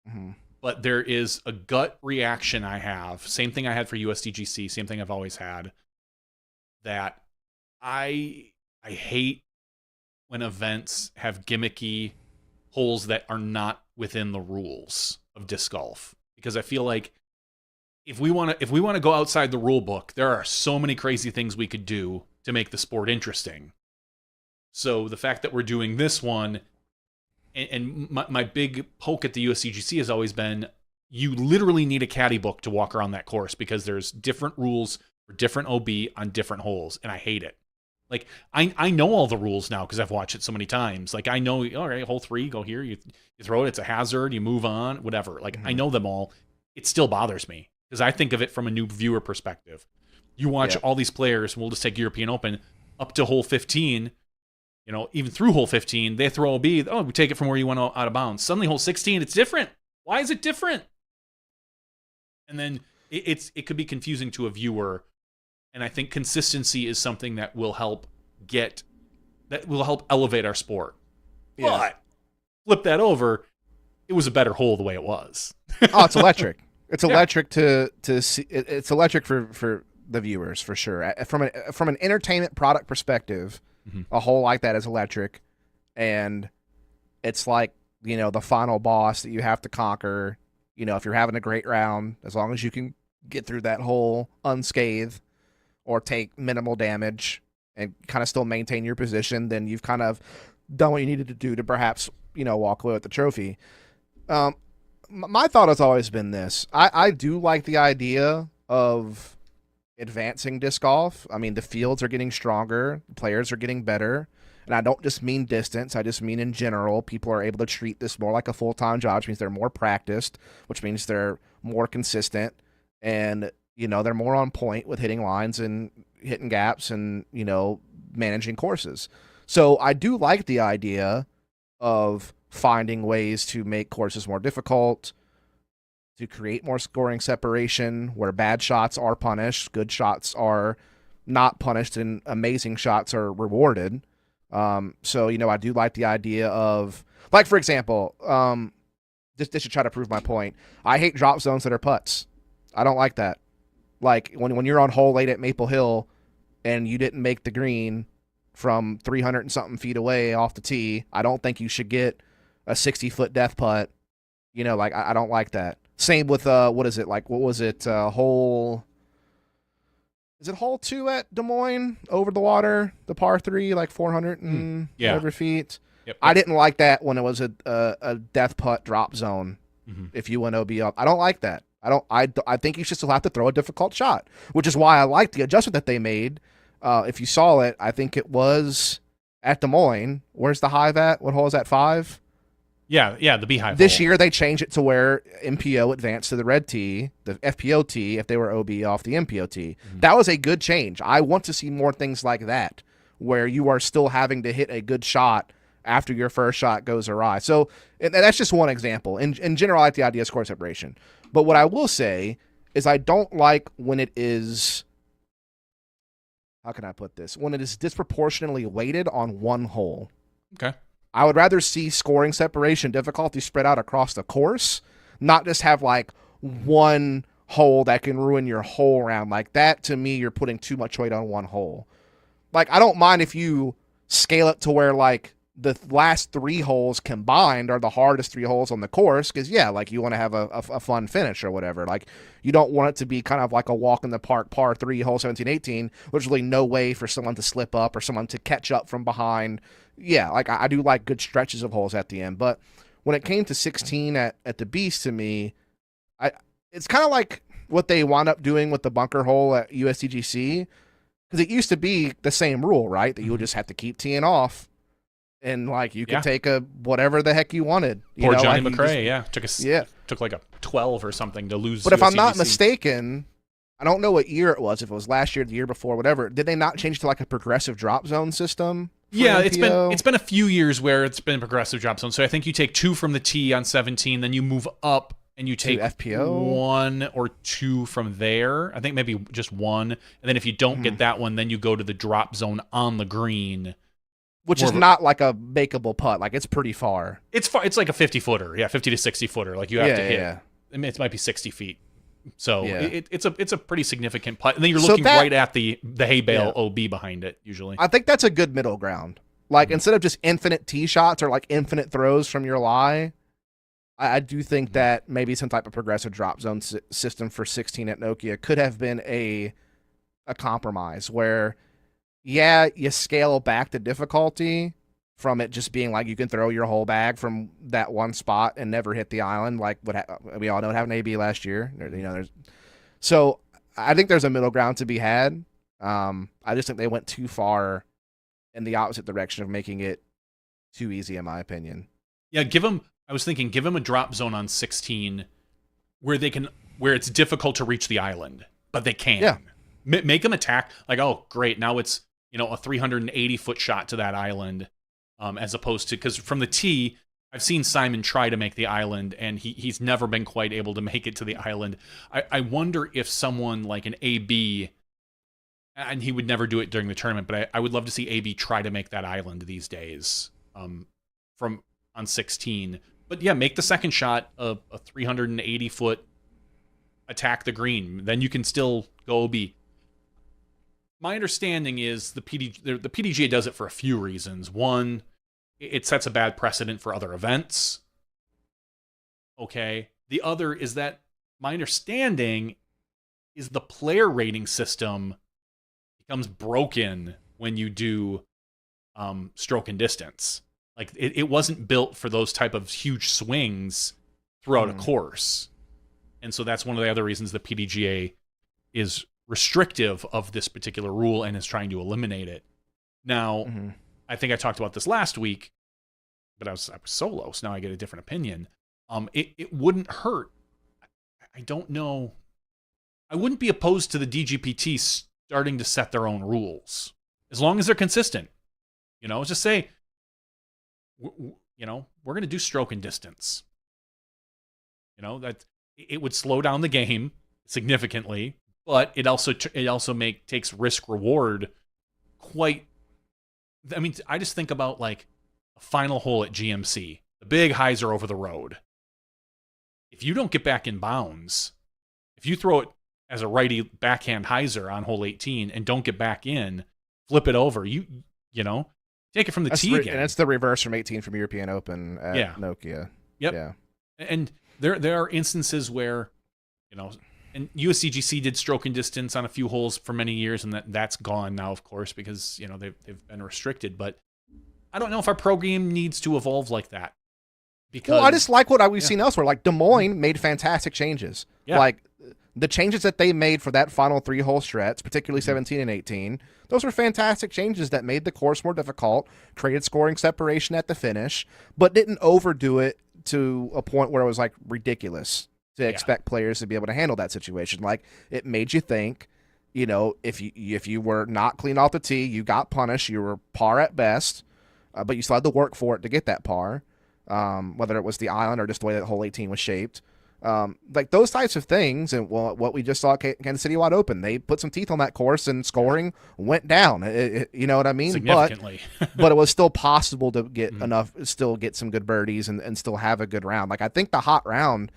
Mm-hmm. But there is a gut reaction I have, same thing I had for USDGC, same thing I've always had, that I hate when events have gimmicky holes that are not within the rules of disc golf, because I feel like if we want to go outside the rule book, there are so many crazy things we could do to make the sport interesting. So the fact that we're doing this one, and my big poke at the USCGC has always been, you literally need a caddy book to walk around that course because there's different rules for different OB on different holes, and I hate it. Like, I know all the rules now because I've watched it so many times. Like, I know, all right, hole 3, go here, you throw it, it's a hazard, you move on, whatever. Like, I know them all. It still bothers me because I think of it from a new viewer perspective. You watch all these players, and we'll just take European Open, up to hole 15, even through hole 15, they throw OB. Oh, we take it from where you went out of bounds. Suddenly, hole 16, it's different. Why is it different? And then it could be confusing to a viewer. And I think consistency is something that will help elevate our sport. Yeah. But flip that over, it was a better hole the way it was. Oh, it's electric. It's electric to see. It's electric for the viewers for sure. From an entertainment product perspective. A hole like that is electric, and it's like, the final boss that you have to conquer. If you're having a great round, as long as you can get through that hole unscathed or take minimal damage and kind of still maintain your position, then you've kind of done what you needed to do to perhaps, walk away with the trophy. My thought has always been this. I do like the idea of advancing disc golf. I mean, the fields are getting stronger, players are getting better, and I don't just mean distance, I just mean in general. People are able to treat this more like a full-time job, which means they're more practiced, which means they're more consistent, and they're more on point with hitting lines and hitting gaps and managing courses. So I do like the idea of finding ways to make courses more difficult, to create more scoring separation where bad shots are punished, good shots are not punished, and amazing shots are rewarded. So, I do like the idea of, like, for example, this should try to prove my point. I hate drop zones that are putts. I don't like that. Like, when you're on hole 8 at Maple Hill and you didn't make the green from 300 and something feet away off the tee, I don't think you should get a 60-foot death putt. I don't like that. Same with what is it, like, what was it, hole 2 at Des Moines over the water, the par 3, like 400 and whatever feet. Yep. I didn't like that when it was a death putt drop zone. If you went OB up, I don't like that. I think you should still have to throw a difficult shot, which is why I like the adjustment that they made. If you saw it, I think it was at Des Moines. Where's the hive at? What hole is that, 5? Yeah, the beehive. This hole. year they changed it to where MPO advanced to the red tee, the FPO tee, if they were OB off the MPO tee. That was a good change. I want to see more things like that, where you are still having to hit a good shot after your first shot goes awry. So and that's just one example. In general, I like the idea of score separation. But what I will say is I don't like when it is, how can I put this? When it is disproportionately weighted on one hole. Okay. I would rather see scoring separation difficulty spread out across the course, not just have like one hole that can ruin your whole round. Like that, to me, you're putting too much weight on one hole. Like, I don't mind if you scale it to where like the last 3 holes combined are the hardest 3 holes on the course, because yeah, like you want to have a fun finish or whatever. Like you don't want it to be kind of like a walk in the park par 3 hole 17-18. There's really no way for someone to slip up or someone to catch up from behind. Yeah, like I do like good stretches of holes at the end, but when it came to 16 at the Beast, to me, it's kind of like what they wound up doing with the bunker hole at USDGC, because it used to be the same rule, right? That you would just have to keep teeing off, and like you could take a whatever the heck you wanted. Poor Johnny like McRae, took like a 12 or something to lose. But if I'm not mistaken, I don't know what year it was. If it was last year, the year before, whatever, did they not change to like a progressive drop zone system? Yeah, MPO? it's been a few years where it's been progressive drop zone. So I think you take 2 from the tee on 17, then you move up and you take FPO? 1 or 2 from there. I think maybe just 1, and then if you don't get that one, then you go to the drop zone on the green, which is not like a makeable putt. Like it's pretty far. It's far. It's like a 50-footer. Yeah, 50 to 60-footer. Like you have to hit. Yeah. I mean, it might be 60 feet. So Yeah. it's a pretty significant putt. And then you're looking right at the hay bale OB behind it, usually. I think that's a good middle ground. Like instead of just infinite tee shots or like infinite throws from your lie, I do think that maybe some type of progressive drop zone system for 16 at Nokia could have been a compromise where, yeah, you scale back the difficulty from it just being like you can throw your whole bag from that one spot and never hit the island, like we all know what happened to AB last year. So I think there's a middle ground to be had. I just think they went too far in the opposite direction of making it too easy, in my opinion. Yeah, give them a drop zone on 16 where it's difficult to reach the island, but they can. Yeah. Make them attack like, oh, great, now it's a 380-foot shot to that island. As opposed to, because from the tee, I've seen Simon try to make the island, and he's never been quite able to make it to the island. I wonder if someone like an AB, and he would never do it during the tournament, but I would love to see AB try to make that island these days from on 16. But yeah, make the second shot a 380-foot attack the green. Then you can still go OB. My understanding is the PDGA does it for a few reasons. One, it sets a bad precedent for other events. Okay. The other is that my understanding is the player rating system becomes broken when you do stroke and distance. Like it wasn't built for those type of huge swings throughout a course. And so that's one of the other reasons the PDGA is restrictive of this particular rule and is trying to eliminate it. Now, I think I talked about this last week, but I was solo, so now I get a different opinion. It wouldn't hurt. I don't know. I wouldn't be opposed to the DGPT starting to set their own rules, as long as they're consistent. Just say, we're going to do stroke and distance. That it would slow down the game significantly. But it also takes risk reward quite. I mean, I just think about like a final hole at GMC, the big hyzer over the road. If you don't get back in bounds, if you throw it as a righty backhand hyzer on hole 18 and don't get back in, flip it over. You take it from the tee again. And it's the reverse from 18 from European Open at Nokia. Yep. Yeah. And there are instances where, and USDGC did stroke and distance on a few holes for many years, and that's gone now, of course, because they've been restricted. But I don't know if our pro game needs to evolve like that. Because Well, I just like what we've seen elsewhere. Like Des Moines made fantastic changes. Yeah. Like the changes that they made for that final 3-hole stretch, particularly 17 and 18, those were fantastic changes that made the course more difficult, created scoring separation at the finish, but didn't overdo it to a point where it was like ridiculous to expect players to be able to handle that situation. Like it made you think, if you were not clean off the tee, you got punished. You were par at best, but you still had to work for it to get that par. Whether it was the island or just the way that hole 18 was shaped. Like those types of things, and what we just saw at Kansas City Wide Open, they put some teeth on that course and scoring went down. You know what I mean? Significantly. But it was still possible to get enough, still get some good birdies and still have a good round. Like I think the hot round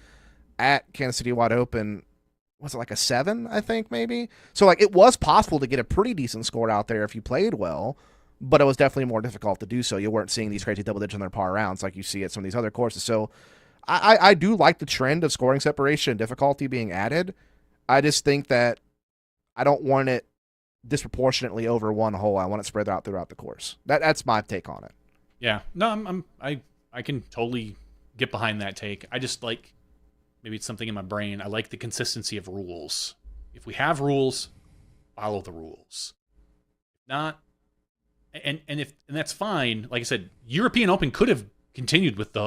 at Kansas City Wide Open, was it like a 7, I think maybe? So like it was possible to get a pretty decent score out there if you played well, but it was definitely more difficult to do so. You weren't seeing these crazy double digits on their par rounds like you see at some of these other courses. So I do like the trend of scoring separation and difficulty being added. I just think that I don't want it disproportionately over one hole. I want it spread out throughout the course. That's my take on it. Yeah. No, I can totally get behind that take. I just like, maybe it's something in my brain, I like the consistency of rules. If we have rules, follow the rules. If not, and that's fine. Like I said, European Open could have continued with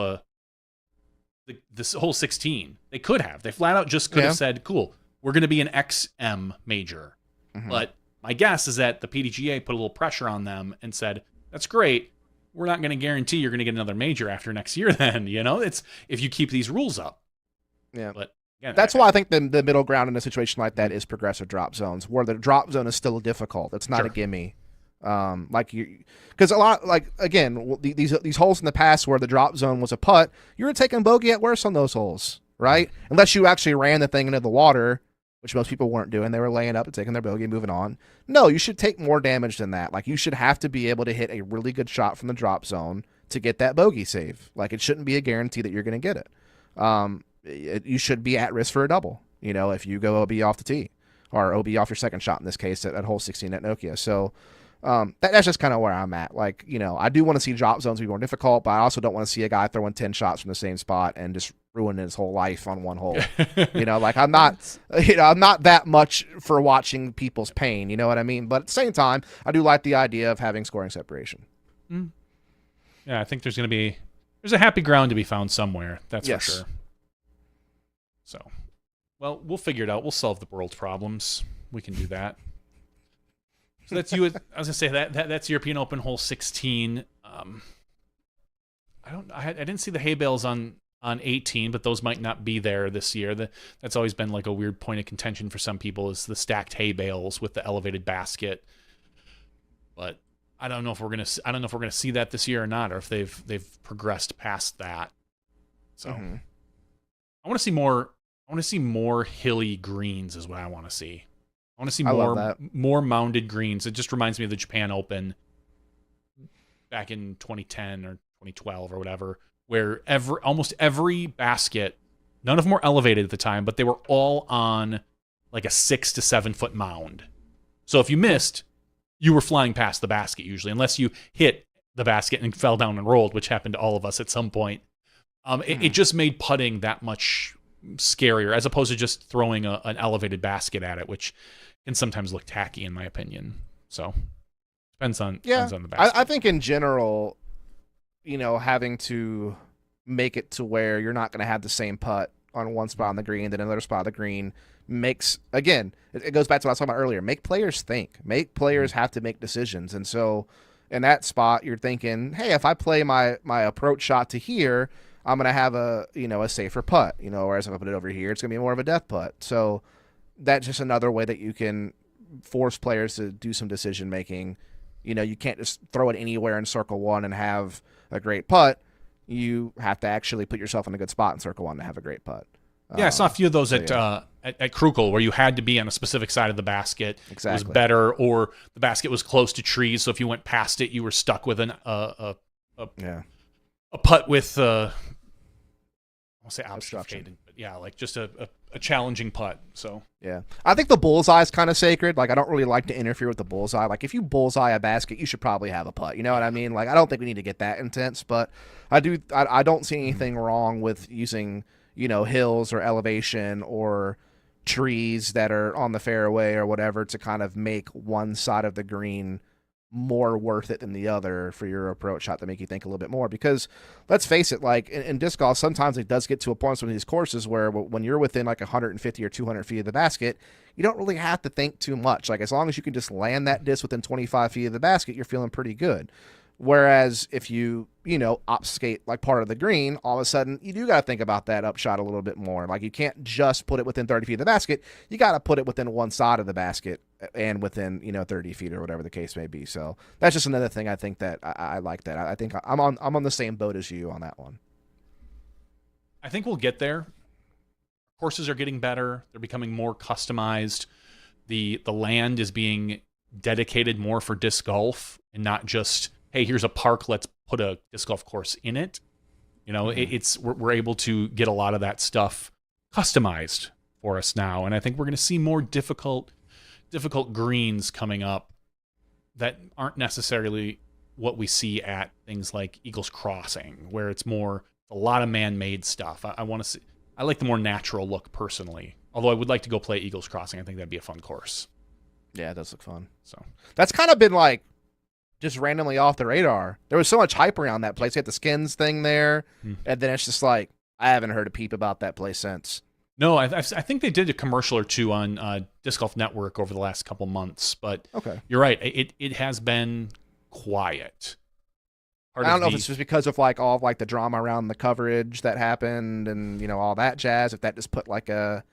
this whole 16. They could have. They flat out just could have said, cool, we're going to be an XM major. Mm-hmm. But my guess is that the PDGA put a little pressure on them and said, that's great. We're not going to guarantee you're going to get another major after next year then, it's if you keep these rules up. Yeah. But again, that's why I think the middle ground in a situation like that is progressive drop zones, where the drop zone is still difficult. It's not a gimme. Because a lot, like again, these holes in the past where the drop zone was a putt, you were taking bogey at worst on those holes, right? Unless you actually ran the thing into the water, which most people weren't doing. They were laying up and taking their bogey and moving on. No, you should take more damage than that. Like you should have to be able to hit a really good shot from the drop zone to get that bogey save. Like it shouldn't be a guarantee that you're going to get it. You should be at risk for a double, if you go OB off the tee, or OB off your second shot in this case at hole 16 at Nokia. So that's just kind of where I'm at. Like, I do want to see drop zones be more difficult, but I also don't want to see a guy throwing 10 shots from the same spot and just ruining his whole life on one hole. Like I'm not that much for watching people's pain. You know what I mean? But at the same time, I do like the idea of having scoring separation. Yeah, I think there's a happy ground to be found somewhere. That's for sure. So, well, we'll figure it out. We'll solve the world's problems. We can do that. So that's you. I was gonna say that's European Open hole 16. I didn't see the hay bales on 18, but those might not be there this year. That's always been like a weird point of contention for some people, is the stacked hay bales with the elevated basket. But I don't know if we're gonna see that this year or not, or if they've progressed past that. So I want to see more. I want to see more hilly greens is what I want to see. I want to see more mounded greens. It just reminds me of the Japan Open back in 2010 or 2012 or whatever, where almost every basket, none of them were elevated at the time, but they were all on like a 6 to 7 foot mound. So if you missed, you were flying past the basket usually, unless you hit the basket and fell down and rolled, which happened to all of us at some point. It just made putting that much scarier, as opposed to just throwing an elevated basket at it, which can sometimes look tacky in my opinion. So depends on the basket. I think in general, having to make it to where you're not going to have the same putt on one spot on the green than another spot on the green makes, again, it goes back to what I was talking about earlier. Make players think. Make players have to make decisions. And so in that spot, you're thinking, hey, if I play my approach shot to here, I'm going to have a safer putt, whereas if I put it over here, it's going to be more of a death putt. So that's just another way that you can force players to do some decision making. You can't just throw it anywhere in circle one and have a great putt. You have to actually put yourself in a good spot in circle one to have a great putt. Yeah, I saw a few of those at Krohkol, where you had to be on a specific side of the basket. Exactly. It was better, or the basket was close to trees, so if you went past it, you were stuck with a putt with won't say Obstruction. obfuscated, but yeah, like just a challenging putt. So Yeah. I think the bullseye is kind of sacred. Like, I don't really like to interfere with the bullseye. Like, if you bullseye a basket, you should probably have a putt. You know what I mean? Like, I don't think we need to get that intense, but I don't see anything wrong with using, hills or elevation or trees that are on the fairway or whatever to kind of make one side of the green more worth it than the other for your approach shot to make you think a little bit more. Because let's face it, like in disc golf, sometimes it does get to a point on some of these courses where when you're within like 150 or 200 feet of the basket, you don't really have to think too much. Like, as long as you can just land that disc within 25 feet of the basket, you're feeling pretty good. Whereas if you, obfuscate like part of the green, all of a sudden you do got to think about that upshot a little bit more. Like, you can't just put it within 30 feet of the basket. You got to put it within one side of the basket and within, 30 feet or whatever the case may be. So that's just another thing I think that I like that. I think I'm on the same boat as you on that one. I think we'll get there. Courses are getting better. They're becoming more customized. The land is being dedicated more for disc golf and not just, hey, here's a park, let's put a disc golf course in it. We're able to get a lot of that stuff customized for us now, and I think we're going to see more difficult greens coming up that aren't necessarily what we see at things like Eagles Crossing, where it's more a lot of man-made stuff. I want to see. I like the more natural look personally. Although I would like to go play Eagles Crossing. I think that'd be a fun course. Yeah, it does look fun. So that's kind of been like just randomly off the radar. There was so much hype around that place. You had the skins thing there, and then it's just like I haven't heard a peep about that place since. No, I think they did a commercial or two on Disc Golf Network over the last couple months, but okay, you're right. It has been quiet. I don't know if it's just because of like all of like the drama around the coverage that happened and all that jazz. If that just put like a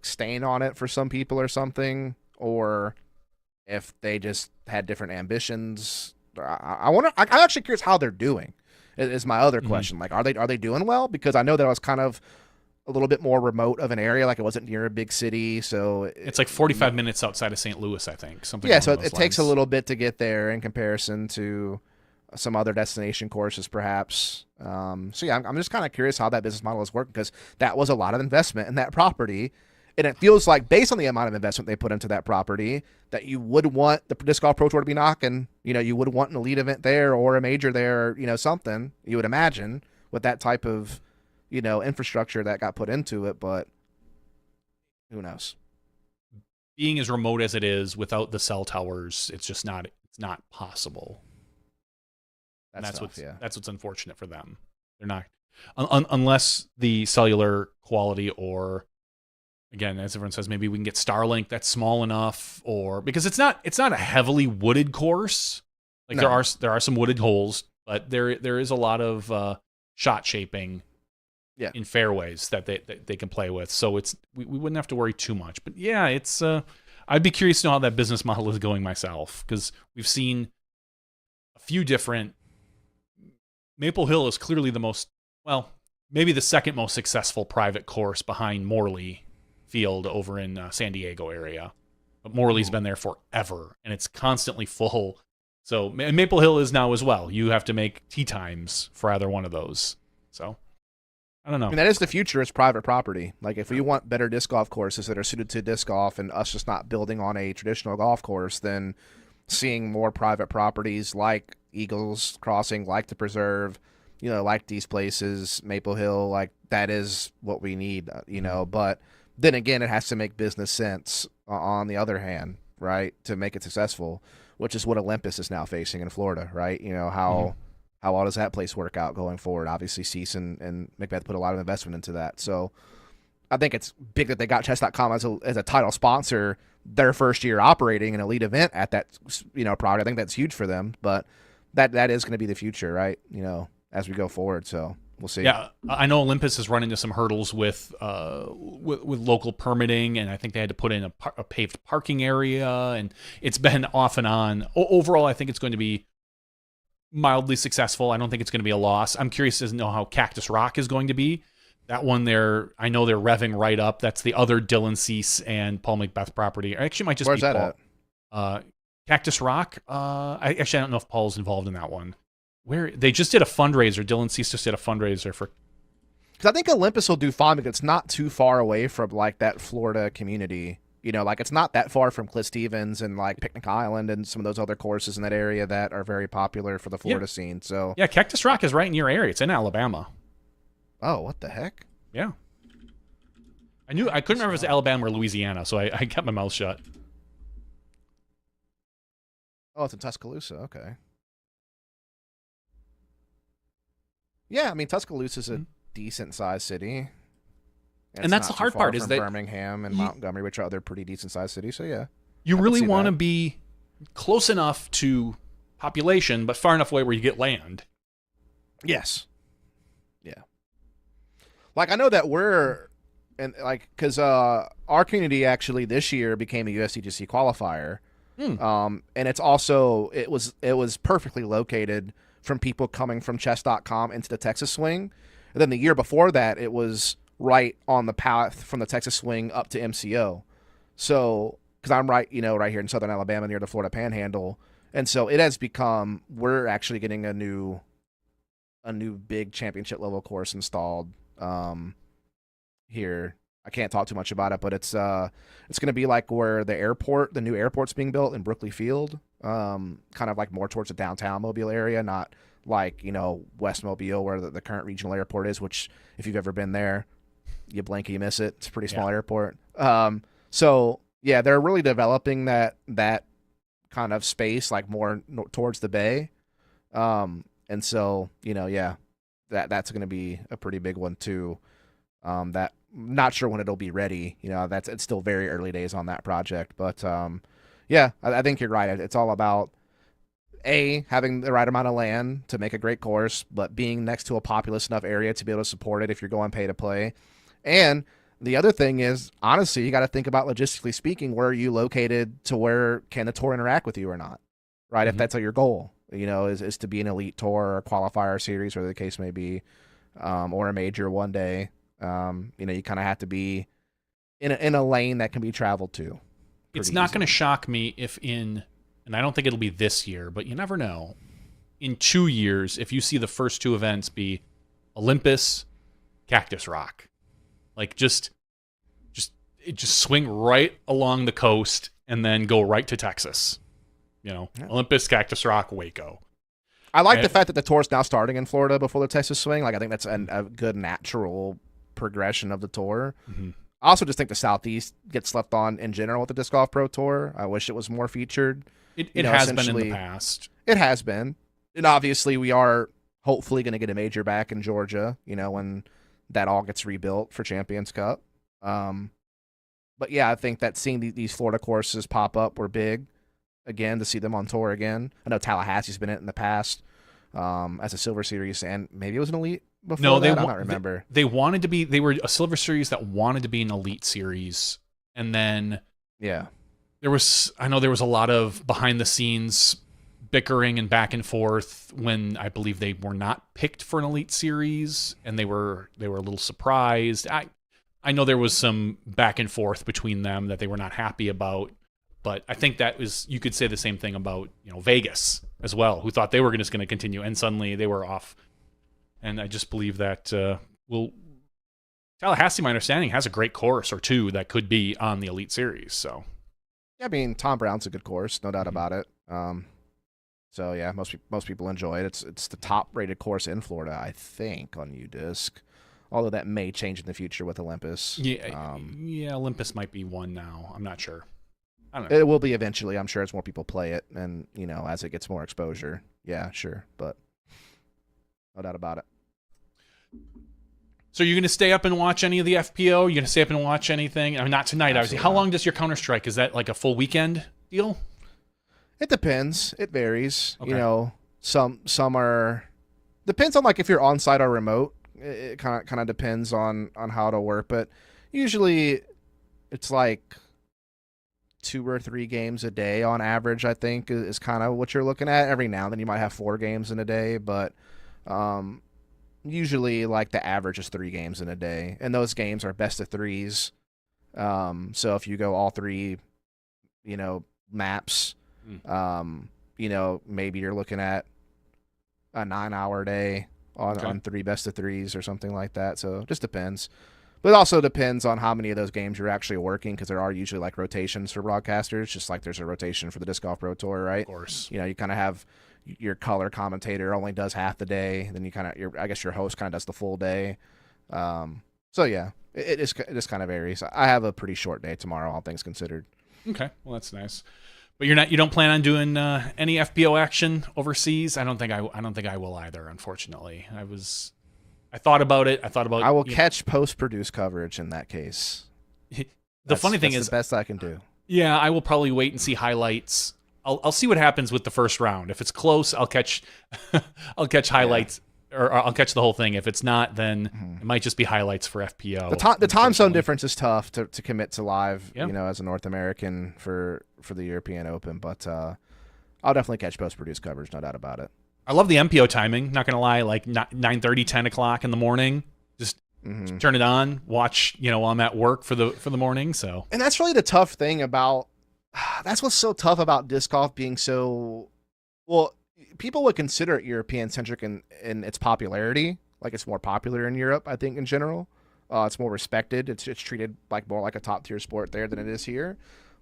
stain on it for some people or something, or if they just had different ambitions. I wonder. I'm actually curious how they're doing. Is my other question. Like, are they doing well? Because I know that it was kind of a little bit more remote of an area. Like, it wasn't near a big city, so it's like 45 minutes outside of St. Louis, I think. Something. Yeah, so it takes a little bit to get there in comparison to some other destination courses, perhaps. So yeah, I'm just kind of curious how that business model is working, because that was a lot of investment in that property. And it feels like, based on the amount of investment they put into that property, that you would want the Disc Golf Pro Tour to be knocking. You would want an elite event there or a major there, something, you would imagine, with that type of, infrastructure that got put into it. But who knows? Being as remote as it is without the cell towers, it's not possible. That's what's unfortunate for them. They're not, unless the cellular quality, or again, as everyone says, maybe we can get Starlink that's small enough, or because it's not a heavily wooded course. Like, no. there are some wooded holes, but there is a lot of shot shaping in fairways that they can play with. So we wouldn't have to worry too much. But yeah, it's I'd be curious to know how that business model is going myself, because we've seen a few different. Maple Hill is clearly maybe the second most successful private course behind Morley Field over in San Diego area. But Morley's been there forever, and it's constantly full. So Maple Hill is now as well. You have to make tee times for either one of those. So I don't know. I mean, that is the future. It's private property. Like, if we want better disc golf courses that are suited to disc golf and us just not building on a traditional golf course, then seeing more private properties like Eagles Crossing, like the Preserve, like these places, Maple Hill, like that is what we need, But then again, it has to make business sense on the other hand, right? To make it successful, which is what Olympus is now facing in Florida, right? How well does that place work out going forward? Obviously, Cease and Macbeth put a lot of investment into that. So I think it's big that they got Chess.com as a title sponsor their first year operating an elite event at that, product. I think that's huge for them, but that is going to be the future, right? As we go forward. So we'll see. Yeah, I know Olympus has run into some hurdles with local permitting, and I think they had to put in a paved parking area, and it's been off and on. Overall, I think it's going to be mildly successful. I don't think it's going to be a loss. I'm curious to know how Cactus Rock is going to be. That one I know they're revving right up. That's the other Dylan Cease and Paul Macbeth property. Actually, it might just Where's be that Paul. at? Cactus Rock. I don't know if Paul's involved in that one. Where they just did a fundraiser. Dylan Cease just did a fundraiser for. Because I think Olympus will do fine because it's not too far away from like that Florida community. You know, like it's not that far from Cliff Stevens and like Picnic Island and some of those other courses in that area that are very popular for the Florida scene. So yeah, Cactus Rock is right in your area. It's in Alabama. oh, what the heck? Yeah. I couldn't remember if it was Alabama or Louisiana, so I kept my mouth shut. Oh, it's in Tuscaloosa. Okay. Yeah, I mean Tuscaloosa is a decent sized city. And that's the hard part is that Birmingham and Montgomery, which are other pretty decent sized cities. So yeah, you really want to be close enough to population, but far enough away where you get land. Yes. Yeah. Like I know that we're and like because our community actually this year became a USCGC qualifier, and it's also it was perfectly located from people coming from chess.com into the Texas swing, and then the year before that it was right on the path from the Texas swing up to MCO. So, because I'm right here in southern Alabama near the Florida Panhandle, and so it has become we're actually getting a new big championship level course installed here. I can't talk too much about it, but it's going to be like where the new airport's being built in Brookley Field, kind of like more towards the downtown Mobile area, not like West Mobile where the current regional airport is. Which if you've ever been there, you blink and you miss it. It's a pretty small airport. So yeah, they're really developing that kind of space, like more towards the bay. And so, that's going to be a pretty big one too. That not sure when it'll be ready. It's still very early days on that project, but yeah, I think you're right. It's all about having the right amount of land to make a great course, but being next to a populous enough area to be able to support it if you're going pay to play. And the other thing is, honestly, you got to think about logistically speaking, where are you located to where can the tour interact with you or not, right? Mm-hmm. If that's your goal, is to be an elite tour or a qualifier series, or the case may be, or a major one day. You kind of have to be in a lane that can be traveled to. It's not going to shock me if and I don't think it'll be this year, but you never know. In 2 years, if you see the first two events be Olympus, Cactus Rock, like just swing right along the coast and then go right to Texas. Olympus, Cactus Rock, Waco. I like the fact that the tour's now starting in Florida before the Texas swing. Like I think that's a good natural progression of the tour. Mm-hmm. I also just think the Southeast gets slept on in general with the Disc Golf Pro Tour. I wish it was more featured. It has been in the past. It has been. And obviously we are hopefully going to get a major back in Georgia, when that all gets rebuilt for Champions Cup. But yeah, I think that seeing these Florida courses pop up were big again, to see them on tour again. I know Tallahassee's been in it in the past as a Silver Series, and maybe it was an Elite before. No, I don't remember. They wanted to be. They were a Silver Series that wanted to be an Elite Series, and then I know there was a lot of behind the scenes bickering and back and forth when I believe they were not picked for an Elite Series, and they were a little surprised. I know there was some back and forth between them that they were not happy about, but I think you could say the same thing about Vegas as well, who thought they were just going to continue, and suddenly they were off. And I just believe that Tallahassee, my understanding, has a great course or two that could be on the Elite Series. So, yeah, I mean, Tom Brown's a good course, no doubt about it. So yeah, most people enjoy it. It's the top rated course in Florida, I think, on UDisc. Although that may change in the future with Olympus. Yeah, Olympus might be one now. I'm not sure. I don't know. It will be eventually, I'm sure, as more people play it and, as it gets more exposure. Yeah, sure. But no doubt about it. So you're going to stay up and watch any of the FPO? You're going to stay up and watch anything? I mean, not tonight, obviously. How long does your Counter-Strike? Is that like a full weekend deal? It depends. It varies. Okay. Some are... Depends on, like, if you're on-site or remote. It kind of depends on how to work. But usually it's like 2 or 3 games a day on average, I think, is kind of what you're looking at. Every now and then you might have 4 games in a day, but usually like the average is 3 games in a day, and those games are best of 3s. So if you go all 3, maps, maybe you're looking at a 9-hour day on 3 best of 3s or something like that. So it just depends. But it also depends on how many of those games you're actually working, because there are usually like rotations for broadcasters, just like there's a rotation for the Disc Golf Pro Tour, right? Of course. You kind of have your color commentator only does half the day, then I guess your host kind of does the full day. So yeah, it just kind of varies. I have a pretty short day tomorrow, all things considered. Okay, well that's nice. But you don't plan on doing any FPO action overseas? I don't think I will either, unfortunately. I thought about it. I will catch post-produced coverage in that case. Funny thing is, the best I can do. Yeah, I will probably wait and see highlights. I'll see what happens with the first round. If it's close, I'll catch highlights, or I'll catch the whole thing. If it's not, then it might just be highlights for FPO. The time zone difference is tough to commit to live, Yep. As a North American for the European Open, but I'll definitely catch post-produced coverage, no doubt about it. I love the MPO timing, not going to lie, like 9:30, 10 o'clock in the morning. Just turn it on, watch, while I'm at work for the morning. So, and that's really the tough thing about, that's what's so tough about disc golf being so, well, people would consider it European-centric in its popularity. Like, it's more popular in Europe, I think, in general. It's more respected. It's treated more like a top-tier sport there than it is here.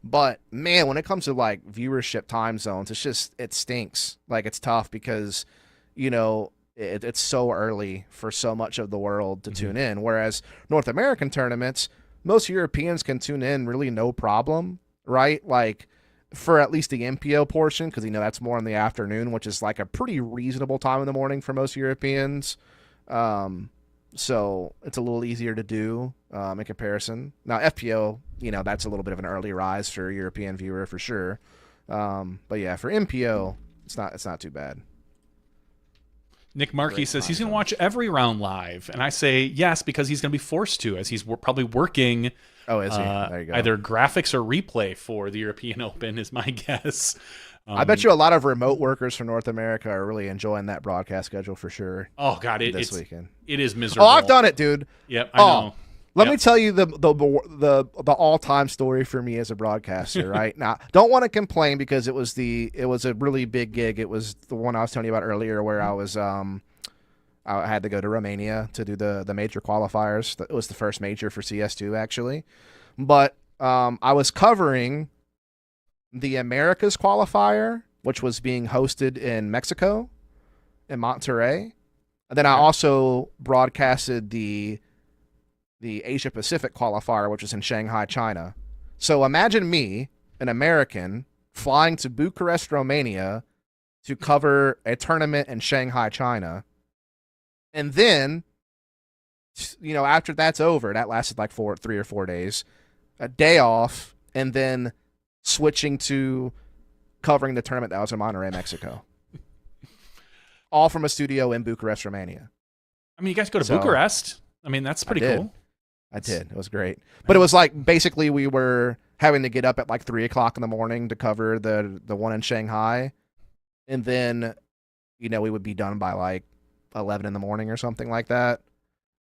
But man, when it comes to like viewership time zones, it stinks. Like, it's tough because, it's so early for so much of the world to tune in. Whereas North American tournaments, most Europeans can tune in really no problem, right? Like, for at least the MPO portion, because that's more in the afternoon, which is like a pretty reasonable time in the morning for most Europeans. So it's a little easier to do in comparison. Now, FPO, that's a little bit of an early rise for a European viewer for sure. But yeah, for MPO, it's not too bad. Nick Markey says he's going to watch every round live, and I say yes because he's going to be forced to, as he's probably working. Oh, is he? There you go. Either graphics or replay for the European Open is my guess. I bet you a lot of remote workers from North America are really enjoying that broadcast schedule for sure. Oh God, this weekend it is miserable. Oh, I've done it, dude. Yep, I know. Let me tell you the all-time story for me as a broadcaster. Right now, don't want to complain because it was a really big gig. It was the one I was telling you about earlier, where I was I had to go to Romania to do the major qualifiers. It was the first major for CS2 actually, but I was covering the Americas qualifier, which was being hosted in Mexico, in Monterrey. And then I also broadcasted the Asia Pacific qualifier, which was in Shanghai, China. So imagine me, an American, flying to Bucharest, Romania to cover a tournament in Shanghai, China. And then, after that's over, that lasted like 3 or 4 days, a day off, and then switching to covering the tournament that was in Monterrey, Mexico. All from a studio in Bucharest, Romania. I mean, you guys go to Bucharest. I mean, that's pretty cool. I did. It was great. But it was like, basically we were having to get up at like 3 o'clock in the morning to cover the one in Shanghai. And then, we would be done by like 11 in the morning or something like that.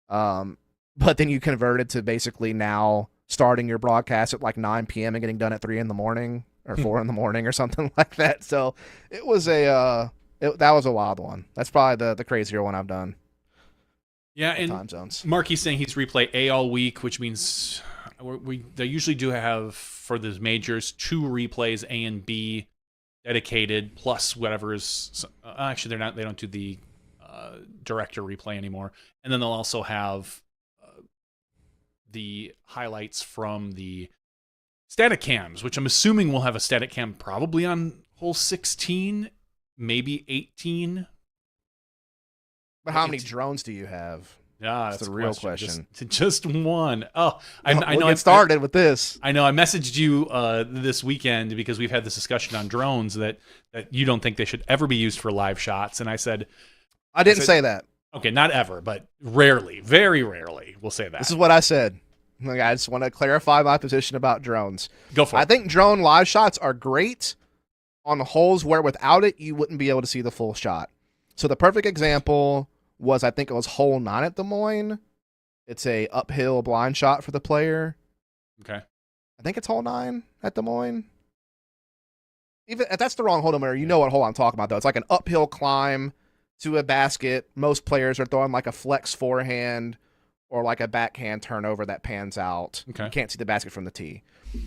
But then you converted to basically now starting your broadcast at like 9 p.m. and getting done at 3 in the morning or 4 in the morning or something like that. So it was that was a wild one. That's probably the crazier one I've done. Yeah, and time zones. Marky's saying he's replay A all week, which means they usually do have for the majors 2 replays, A and B, dedicated, plus whatever is. Actually, they don't do the director replay anymore, and then they'll also have the highlights from the static cams, which I'm assuming will have a static cam probably on hole 16, maybe 18. But how many drones do you have? Yeah, that's the real question. Just one. Oh, I know. Get started with this. I know. I messaged you this weekend because we've had this discussion on drones that you don't think they should ever be used for live shots, and I said, I didn't say that. Okay, not ever, but rarely, very rarely, we'll say that. This is what I said. Like, I just want to clarify my position about drones. Go for it. I think drone live shots are great on holes where without it, you wouldn't be able to see the full shot. So the perfect example was, I think it was hole 9 at Des Moines. It's a uphill blind shot for the player. Okay. I think it's hole 9 at Des Moines. Even if that's the wrong hole number, you know what hole I'm talking about, though. It's like an uphill climb to a basket, most players are throwing like a flex forehand or like a backhand turnover that pans out. Okay. You can't see the basket from the tee.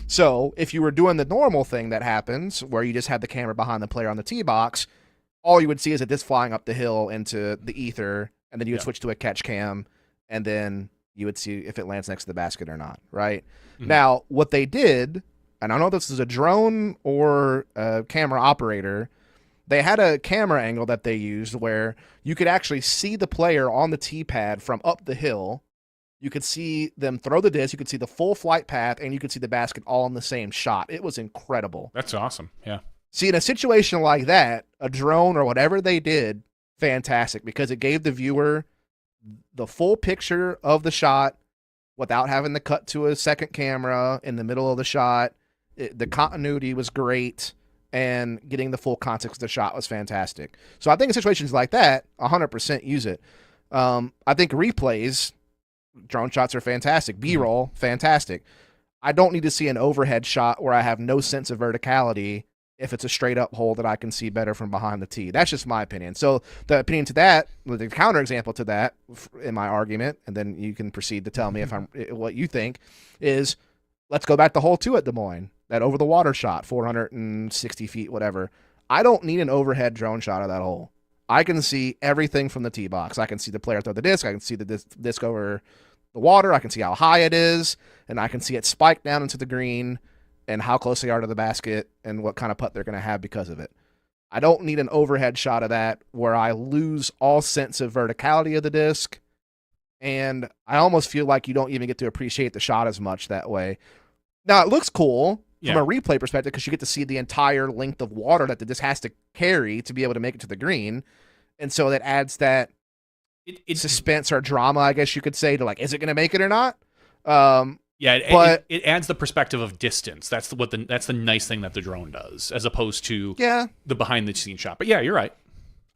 So if you were doing the normal thing that happens where you just had the camera behind the player on the tee box, all you would see is a disc flying up the hill into the ether, and then you would switch to a catch cam, and then you would see if it lands next to the basket or not, right? Mm-hmm. Now, what they did, and I don't know if this is a drone or a camera operator, they had a camera angle that they used where you could actually see the player on the tee pad from up the hill. You could see them throw the disc, you could see the full flight path, and you could see the basket all in the same shot. It was incredible. That's awesome. Yeah. See, in a situation like that, a drone or whatever they did, fantastic, because it gave the viewer the full picture of the shot without having to cut to a second camera in the middle of the shot. The continuity was great, and getting the full context of the shot was fantastic. So I think in situations like that, 100% use it. I think replays, drone shots are fantastic. B-roll, fantastic. I don't need to see an overhead shot where I have no sense of verticality if it's a straight up hole that I can see better from behind the tee. That's just my opinion. So the opinion to that, the counter example to that in my argument, and then you can proceed to tell me if I'm what you think, is let's go back to hole 2 at Des Moines, that over the water shot, 460 feet, whatever. I don't need an overhead drone shot of that hole. I can see everything from the tee box. I can see the player throw the disc. I can see the disc over the water. I can see how high it is, and I can see it spike down into the green and how close they are to the basket and what kind of putt they're going to have because of it. I don't need an overhead shot of that where I lose all sense of verticality of the disc, and I almost feel like you don't even get to appreciate the shot as much that way. Now, it looks cool from a replay perspective because you get to see the entire length of water that the disc has to carry to be able to make it to the green, and so that adds that suspense or drama, I guess you could say, to like, is it going to make it or not? But it adds the perspective of distance. That's the nice thing that the drone does, as opposed to the behind the scenes shot. But yeah, you're right.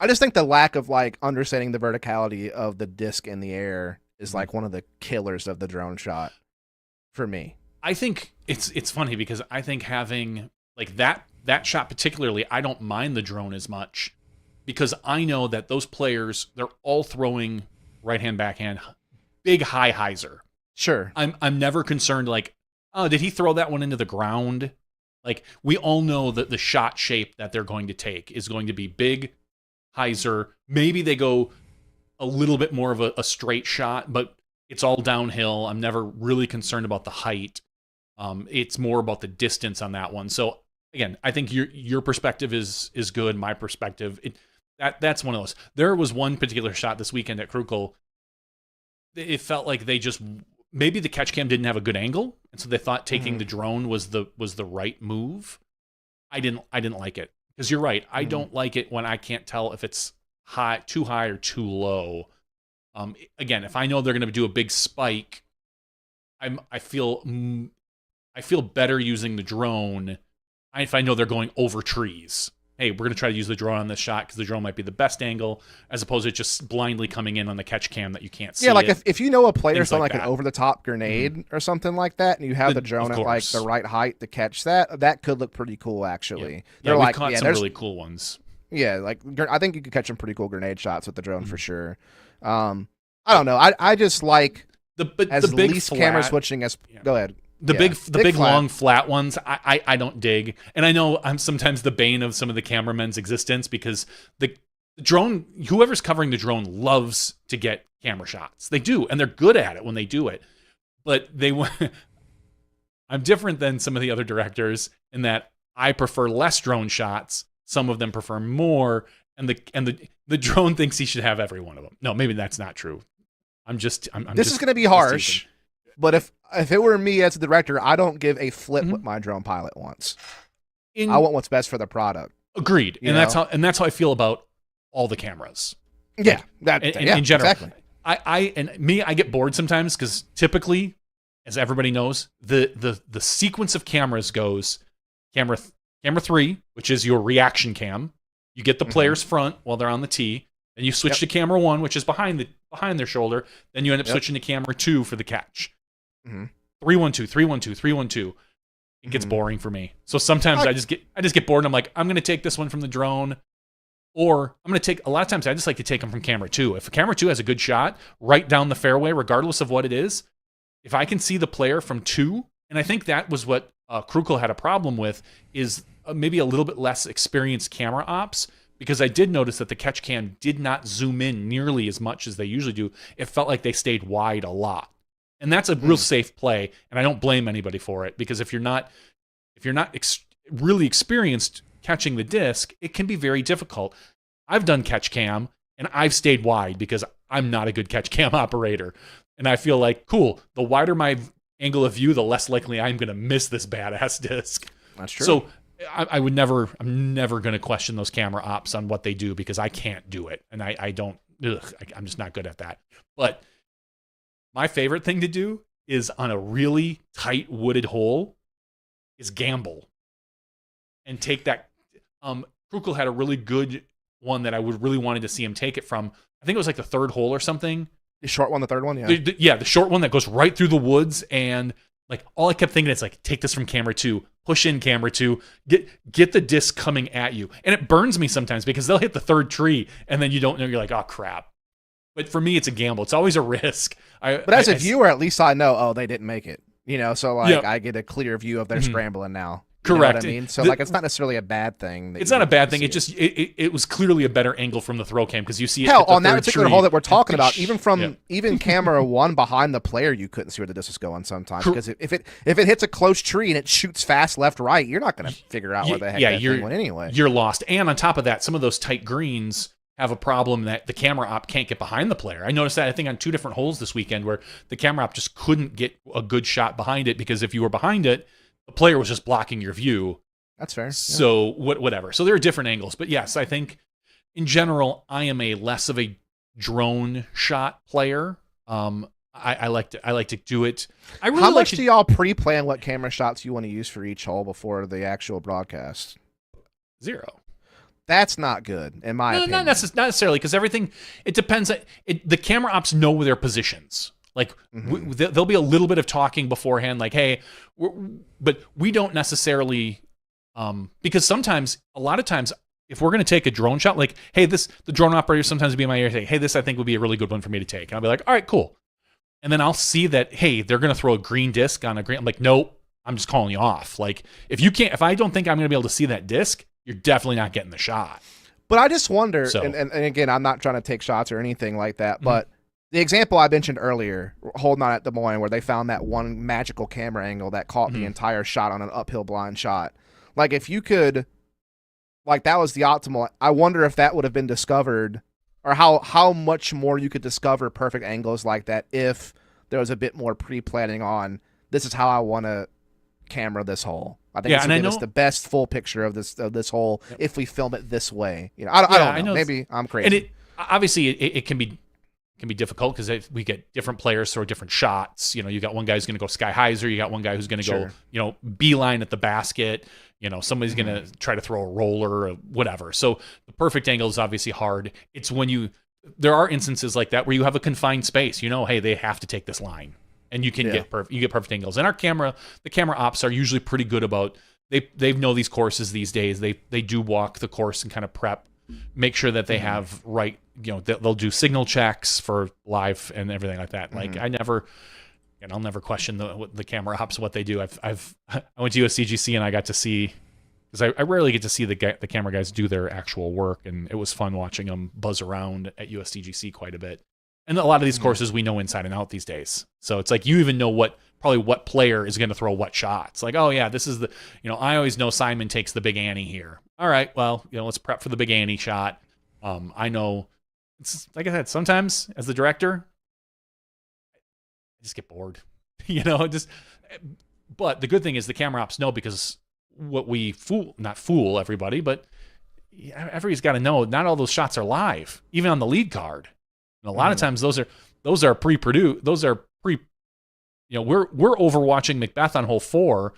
I just think the lack of like understanding the verticality of the disc in the air is like one of the killers of the drone shot for me. I think it's funny because I think having like that shot particularly, I don't mind the drone as much because I know that those players, they're all throwing right hand, backhand, big high hyzer. Sure. I'm never concerned like, oh, did he throw that one into the ground? Like, we all know that the shot shape that they're going to take is going to be big hyzer. Maybe they go a little bit more of a straight shot, but it's all downhill. I'm never really concerned about the height. It's more about the distance on that one. So again, I think your perspective is good. My perspective, that's one of those. There was one particular shot this weekend at Krohkol. It felt like they just, maybe the catch cam didn't have a good angle, and so they thought taking the drone was the right move. I didn't like it because you're right. I don't like it when I can't tell if it's too high or too low. Again, if I know they're going to do a big spike, I feel better using the drone if I know they're going over trees. Hey, we're going to try to use the drone on this shot because the drone might be the best angle, as opposed to just blindly coming in on the catch cam that you can't see. Yeah, like if you know a player's throwing like an over-the-top grenade or something like that, and you have the drone at like the right height to catch that could look pretty cool, actually. Yeah, we caught some really cool ones. Yeah, like I think you could catch some pretty cool grenade shots with the drone for sure. I don't know. I just like the big least flat, camera switching as. Yeah. Go ahead. The big long flat ones, I don't dig. And I know I'm sometimes the bane of some of the cameramen's existence because the drone, whoever's covering the drone loves to get camera shots. They do, and they're good at it when they do it. But I'm different than some of the other directors in that I prefer less drone shots. Some of them prefer more, and the drone thinks he should have every one of them. No, maybe that's not true. This is going to be harsh. But if it were me as a director, I don't give a flip what my drone pilot wants. I want what's best for the product. Agreed. And that's how I feel about all the cameras. Yeah. In general. Exactly. I get bored sometimes because typically, as everybody knows, the sequence of cameras goes camera 3, which is your reaction cam. You get the player's front while they're on the tee. Then you switch to camera 1, which is behind their shoulder. Then you end up switching to camera 2 for the catch. 3-1-2, 3-1-2, 3-1-2. It gets boring for me. So sometimes I just get bored and I'm like, I'm going to take this one from the drone. Or I'm going to take, a lot of times I just like to take them from camera 2. If camera 2 has a good shot right down the fairway, regardless of what it is, if I can see the player from 2, and I think that was what Krohkol had a problem with, is maybe a little bit less experienced camera ops, because I did notice that the catch cam did not zoom in nearly as much as they usually do. It felt like they stayed wide a lot. And that's a real safe play, and I don't blame anybody for it, because if you're not really experienced catching the disc, it can be very difficult. I've done catch cam, and I've stayed wide because I'm not a good catch cam operator. And I feel like, cool, the wider my angle of view, the less likely I'm going to miss this badass disc. That's true. So I'm never going to question those camera ops on what they do, because I can't do it. And I'm just not good at that. But my favorite thing to do is on a really tight wooded hole is gamble and take that. Krohkol had a really good one that I would really wanted to see him take it from. I think it was like the 3rd hole or something. The short one, the 3rd one, yeah. Yeah, the short one that goes right through the woods, and like all I kept thinking is like, take this from camera 2, push in camera 2, get the disc coming at you. And it burns me sometimes because they'll hit the 3rd tree and then you don't know, you're like, oh crap. But for me, it's a gamble. It's always a risk. But as a viewer, at least I know, they didn't make it. So like I get a clear view of their scrambling now. Correct. You know what I mean? So like, it's not necessarily a bad thing. It's not a bad thing. It was clearly a better angle from the throw cam, because you see it. Hell, on that particular hole that we're talking about, even camera 1 behind the player, you couldn't see where the disc was going sometimes, because if it hits a close tree and it shoots fast left right, you're not going to figure out where the heck that thing went anyway. You're lost. And on top of that, some of those tight greens have a problem that the camera op can't get behind the player. I noticed that, I think, on 2 different holes this weekend, where the camera op just couldn't get a good shot behind it, because if you were behind it, the player was just blocking your view. That's fair. So whatever. So there are different angles, but yes, I think in general, I am a less of a drone shot player. I like to do it. How much do y'all pre-plan what camera shots you want to use for each hole before the actual broadcast? 0. That's not good, in my opinion. Not necessarily, because everything, it depends. The camera ops know their positions. Like, there'll be a little bit of talking beforehand, like, hey, but we don't necessarily, because sometimes, a lot of times, if we're going to take a drone shot, like, hey, the drone operator sometimes will be in my ear saying, hey, this I think would be a really good one for me to take. And I'll be like, all right, cool. And then I'll see that, hey, they're going to throw a green disc on a green. I'm like, nope, I'm just calling you off. Like, if I don't think I'm going to be able to see that disc, you're definitely not getting the shot. But I just wonder, and again, I'm not trying to take shots or anything like that, but the example I mentioned earlier, holding on at Des Moines, where they found that one magical camera angle that caught the entire shot on an uphill blind shot. Like, if you could, like, that was the optimal. I wonder if that would have been discovered, or how much more you could discover perfect angles like that if there was a bit more pre-planning on, this is how I want to camera this hole. I think it's going to give us the best full picture of this hole if we film it this way. I don't know. Maybe I'm crazy. And obviously it can be difficult, because we get different players throw different shots. You got one guy who's going to go sky hyzer. You got one guy who's going to go, beeline at the basket. Somebody's going to try to throw a roller or whatever. So the perfect angle is obviously hard. It's when there are instances like that where you have a confined space. Hey, they have to take this line. And you can get perfect angles. And the camera ops are usually pretty good about, they know these courses these days. They do walk the course and kind of prep, make sure that they have right, they'll do signal checks for live and everything like that. Like, I'll never question the camera ops, what they do. I went to USCGC and I got to see, because I rarely get to see the camera guys do their actual work, and it was fun watching them buzz around at USDGC quite a bit. And a lot of these courses we know inside and out these days. So it's like, you even know probably what player is going to throw what shots. Like, oh yeah, this is I always know Simon takes the Big Annie here. All right, well, let's prep for the Big Annie shot. I know, it's like I said, sometimes as the director, I just get bored, but the good thing is the camera ops know, because what we not fool everybody, but everybody's got to know, not all those shots are live, even on the lead card. And a lot of times those are pre-produced. Those are we're overwatching Macbeth on hole 4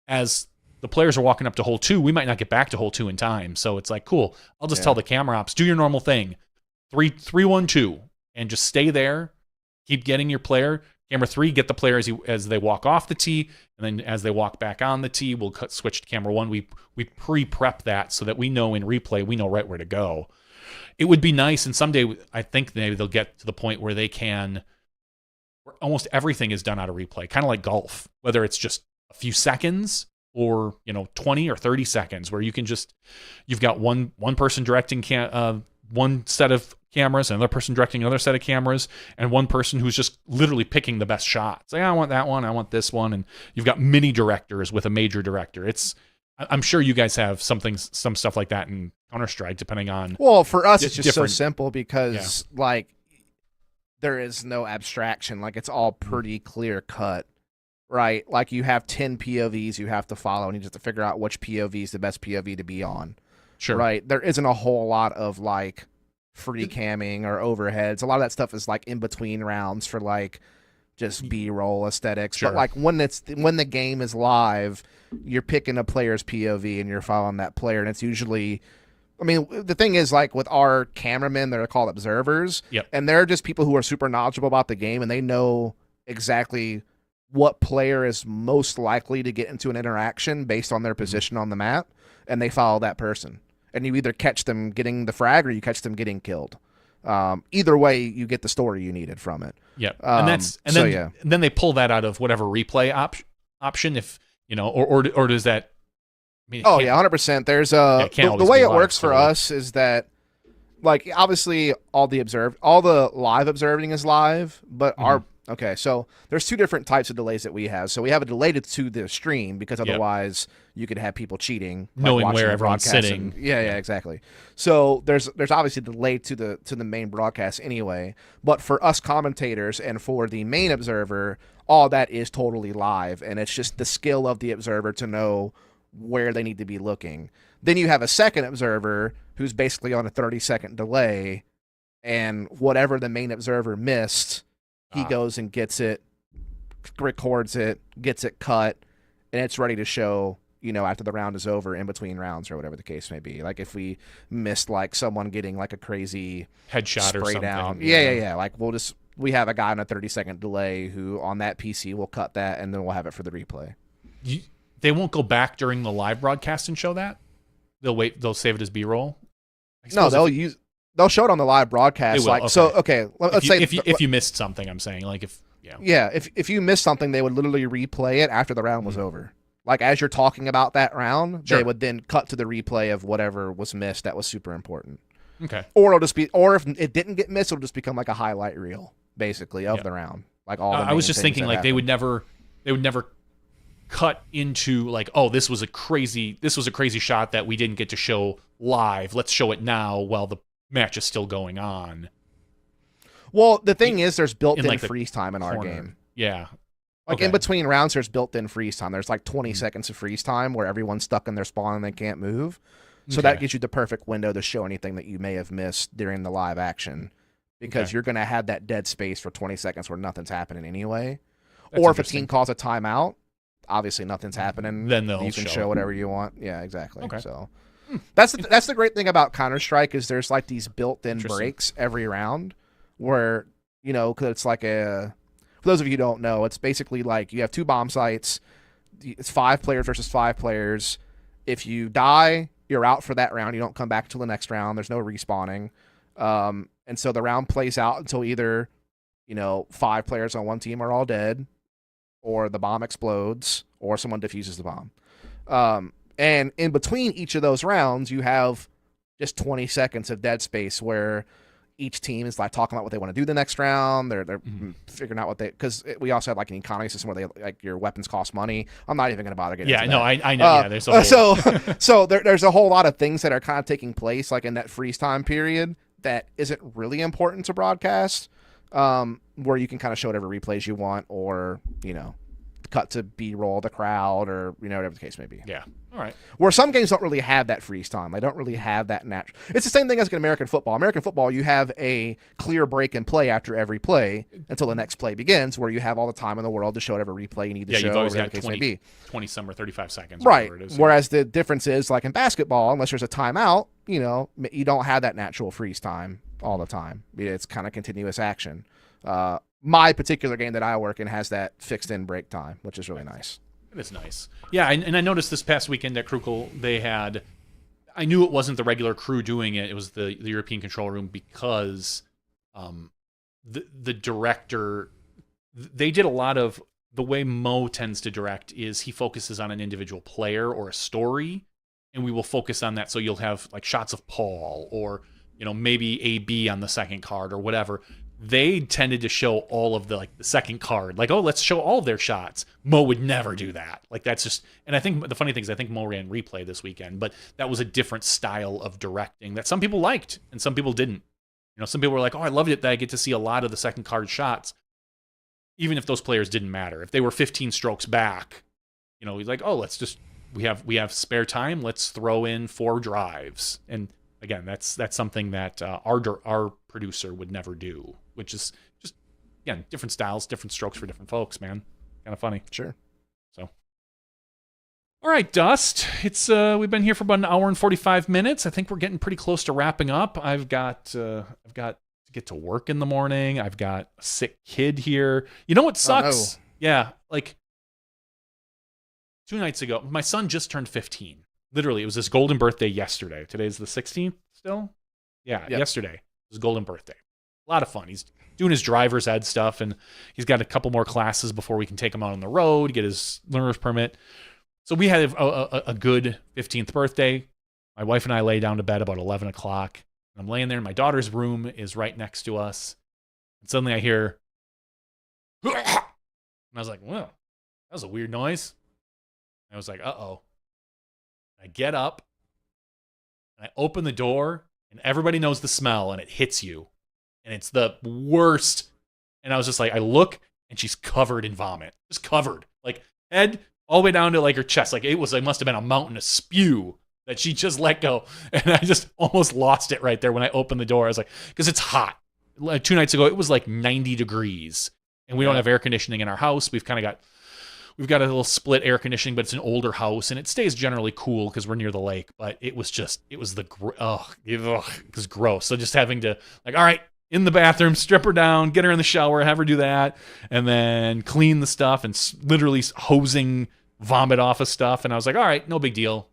as the players are walking up to hole 2. We might not get back to hole 2 in time. So it's like, cool. I'll just tell the camera ops, do your normal thing. 3-1-2, and just stay there. Keep getting your player. Camera 3, get the player as they walk off the tee, and then as they walk back on the tee, we'll switch to camera 1. We pre-prep that so that we know in replay, we know right where to go. It would be nice, and someday I think maybe they'll get to the point where where almost everything is done out of replay, kind of like golf, whether it's just a few seconds or 20 or 30 seconds, where you've got one person directing one set of cameras, another person directing another set of cameras, and one person who's just literally picking the best shots. Like, I want that one, I want this one, and you've got mini directors with a major director. I'm sure you guys have some stuff like that in Counter-Strike, depending on. Well, for us, it's just so simple because like there is no abstraction. Like, it's all pretty clear cut, right? Like, you have 10 POVs you have to follow, and you just have to figure out which POV is the best POV to be on. Sure. Right. There isn't a whole lot of like free camming or overheads. A lot of that stuff is like in between rounds for like just B-roll aesthetics. Sure. But like when the game is live, you're picking a player's POV and you're following that player, and it's usually, I mean, the thing is, like with our cameramen, they're called observers, and they're just people who are super knowledgeable about the game, and they know exactly what player is most likely to get into an interaction based on their position on the map, and they follow that person. And you either catch them getting the frag or you catch them getting killed. Either way, you get the story you needed from it. Yeah, and then they pull that out of whatever replay option, if or does that? I mean, 100%. There's the way it works for us is that, like, obviously all the live observing is live, but so there's two different types of delays that we have. So we have a delay to the stream, because otherwise you could have people cheating, knowing where everyone's sitting. Yeah, exactly. So there's obviously a delay to the main broadcast anyway. But for us commentators and for the main observer, all that is totally live, and it's just the skill of the observer to know where they need to be looking. Then you have a second observer who's basically on a 30-second delay, and whatever the main observer missed, he goes and gets it, records it, gets it cut, and it's ready to show, after the round is over, in between rounds or whatever the case may be. Like if we missed like someone getting like a crazy headshot or something. Down. Yeah. Like we have a guy on a 30-second delay who on that PC will cut that, and then we'll have it for the replay. They won't go back during the live broadcast and show that? They'll save it as B-roll? No, they'll show it on the live broadcast. Let's say if you missed something, I'm saying, like if you missed something, they would literally replay it after the round was over. Like as you're talking about that round, they would then cut to the replay of whatever was missed that was super important. Okay. Or if it didn't get missed, it'll just become like a highlight reel, basically, of the round. Like all. I was just thinking, like, they would never cut into like, oh, this was a crazy shot that we didn't get to show live. Let's show it now while the match is still going on. Well, the thing is, there's built-in freeze time in our game. Yeah. Like in between rounds, there's built-in freeze time. There's like 20 seconds of freeze time where everyone's stuck in their spawn and they can't move. So that gives you the perfect window to show anything that you may have missed during the live action, because you're going to have that dead space for 20 seconds where nothing's happening anyway. Or if a team calls a timeout, obviously nothing's happening. Then you can show whatever you want. Yeah, exactly. Okay. So that's the great thing about Counter-Strike is there's like these built-in breaks every round where, because it's like for those of you who don't know, it's basically like you have two bomb sites. It's 5 players versus 5 players. If you die, you're out for that round. You don't come back until the next round. There's no respawning. And so the round plays out until either, 5 players on one team are all dead, or the bomb explodes, or someone defuses the bomb. And in between each of those rounds, you have just 20 seconds of dead space where each team is like talking about what they want to do the next round. They're figuring out what because we also have like an economy system where they like your weapons cost money. I'm not even going to bother getting into that. I know. There's a whole... so there's a whole lot of things that are kind of taking place like in that freeze time period that isn't really important to broadcast, where you can kind of show whatever replays you want, or cut to B-roll the crowd, or whatever the case may be. Yeah. All right. Where some games don't really have that freeze time. They don't really have that natural. It's the same thing as in American football. American football, you have a clear break in play after every play until the next play begins, where you have all the time in the world to show whatever replay you need to show. You've always got 20 some or 35 seconds. Right. It is. Whereas the difference is, like in basketball, unless there's a timeout, you don't have that natural freeze time all the time. It's kind of continuous action. my particular game that I work in has that fixed in break time, which is really nice. It is nice. Yeah, and I noticed this past weekend at Krohkol, they had, I knew it wasn't the regular crew doing it. It was the European control room because the director, they did a lot of, the way Mo tends to direct is he focuses on an individual player or a story, and we will focus on that. So you'll have like shots of Paul or, maybe AB on the second card or whatever. They tended to show all of the second card, like, oh, let's show all of their shots. Mo would never do that. Like, that's just, and I think the funny thing is I think Mo ran replay this weekend, but that was a different style of directing that some people liked and some people didn't. Some people were like, oh, I loved it that I get to see a lot of the second card shots, even if those players didn't matter. If they were 15 strokes back, he's like, oh, let's just, we have spare time. Let's throw in 4 drives. And again, that's something that our producer would never do, which is just, again, different styles, different strokes for different folks, man. Kind of funny. Sure. So, all right, Dust. It's we've been here for about an hour and 45 minutes. I think we're getting pretty close to wrapping up. I've got to get to work in the morning. I've got a sick kid here. You know what sucks? Oh, no. Yeah, like 2 nights ago, my son just turned 15. Literally, it was his golden birthday yesterday. Today's the 16th still? Yeah, Yep. Yesterday. It was his golden birthday. A lot of fun. He's doing his driver's ed stuff, and he's got a couple more classes before we can take him out on the road, get his learner's permit. So we had a good 15th birthday. My wife and I lay down to bed about 11 o'clock. I'm laying there, and my daughter's room is right next to us. And suddenly I hear, and I was like, well, that was a weird noise. And I was like, uh-oh. I get up, and I open the door, and everybody knows the smell, and it hits you. And it's the worst. And I was just like, I look, and she's covered in vomit. Just covered. Like, head all the way down to, like, her chest. Like, it must have been a mountain of spew that she just let go. And I just almost lost it right there when I opened the door. I was like, because it's hot. Like 2 nights ago, it was like 90 degrees. And we don't have air conditioning in our house. We've got a little split air conditioning, but it's an older house, and it stays generally cool because we're near the lake. But it was gross. So just having to, like, all right, in the bathroom, strip her down, get her in the shower, have her do that, and then clean the stuff and literally hosing vomit off of stuff. And I was like, all right, no big deal.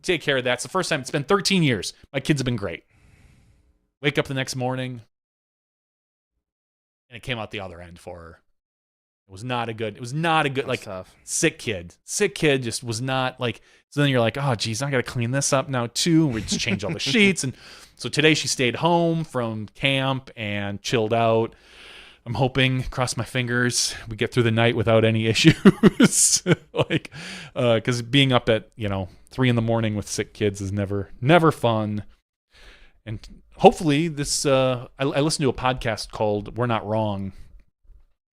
Take care of that. It's the first time. It's been 13 years. My kids have been great. Wake up the next morning, and it came out the other end for her. It was not a good, like, tough. Sick kid just was not like, so then you're like, oh geez, I got to clean this up now too. We just change all the sheets. And so today she stayed home from camp and chilled out. I'm hoping, cross my fingers, we get through the night without any issues. Like, cause being up at, 3 a.m. with sick kids is never fun. And hopefully this, I listened to a podcast called We're Not Wrong.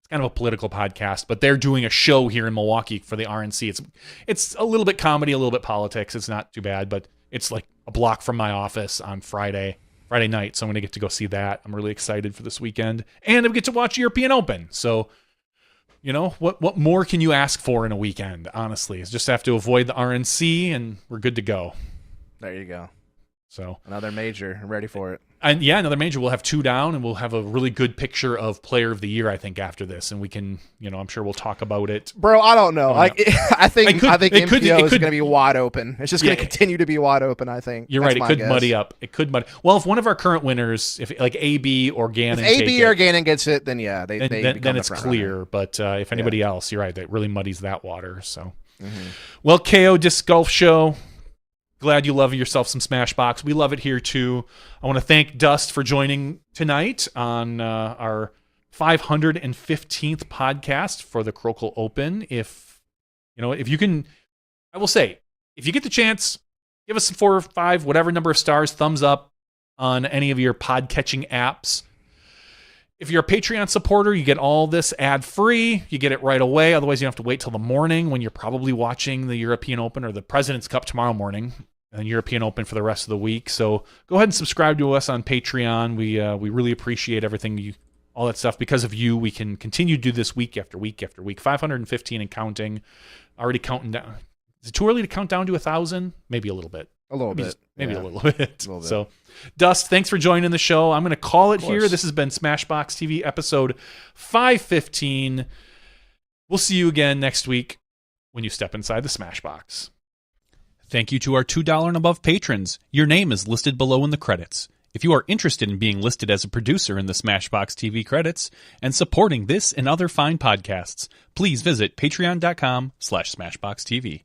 Kind of a political podcast, but they're doing a show here in Milwaukee for the RNC. It's a little bit comedy, a little bit politics. It's not too bad, but it's like a block from my office on Friday night, so I'm going to get to go see that. I'm really excited for this weekend, and I get to watch European Open. So, what more can you ask for in a weekend? Honestly, is just have to avoid the RNC, and we're good to go. There you go. So another major. I'm ready for it. And yeah, another major. We'll have 2 down, and we'll have a really good picture of player of the year, I think, after this, and we can, I'm sure we'll talk about it. Bro, I don't know. I think MPO is going to be wide open. It's just going to continue to be wide open, I think. You're right. It could muddy up. Well, if one of our current winners, if like AB or Gannon, if AB or Gannon gets it, then yeah, then it's clear. Runner. But if anybody else, you're right. That really muddies that water. So, Well, KO Disc Golf Show. Glad you love yourself some Smashbox. We love it here too. I want to thank Dust for joining tonight on our 515th podcast for the Krohkol Open. If you can, I will say, if you get the chance, give us 4 or 5, whatever number of stars, thumbs up on any of your pod-catching apps. If you're a Patreon supporter, you get all this ad-free. You get it right away. Otherwise, you have to wait till the morning when you're probably watching the European Open or the President's Cup tomorrow morning and European Open for the rest of the week. So go ahead and subscribe to us on Patreon. We really appreciate everything, all that stuff. Because of you, we can continue to do this week after week after week. 515 and counting. Already counting down. Is it too early to count down to 1,000? Maybe a little bit. A little bit. Maybe Yeah. a little bit. A little bit. So, Dust, thanks for joining the show. I'm going to call it Of here. course. This has been Smashbox TV episode 515. We'll see you again next week when you step inside the Smashbox. Thank you to our $2 and above patrons. Your name is listed below in the credits. If you are interested in being listed as a producer in the Smashbox TV credits and supporting this and other fine podcasts, please visit patreon.com/SmashboxTV.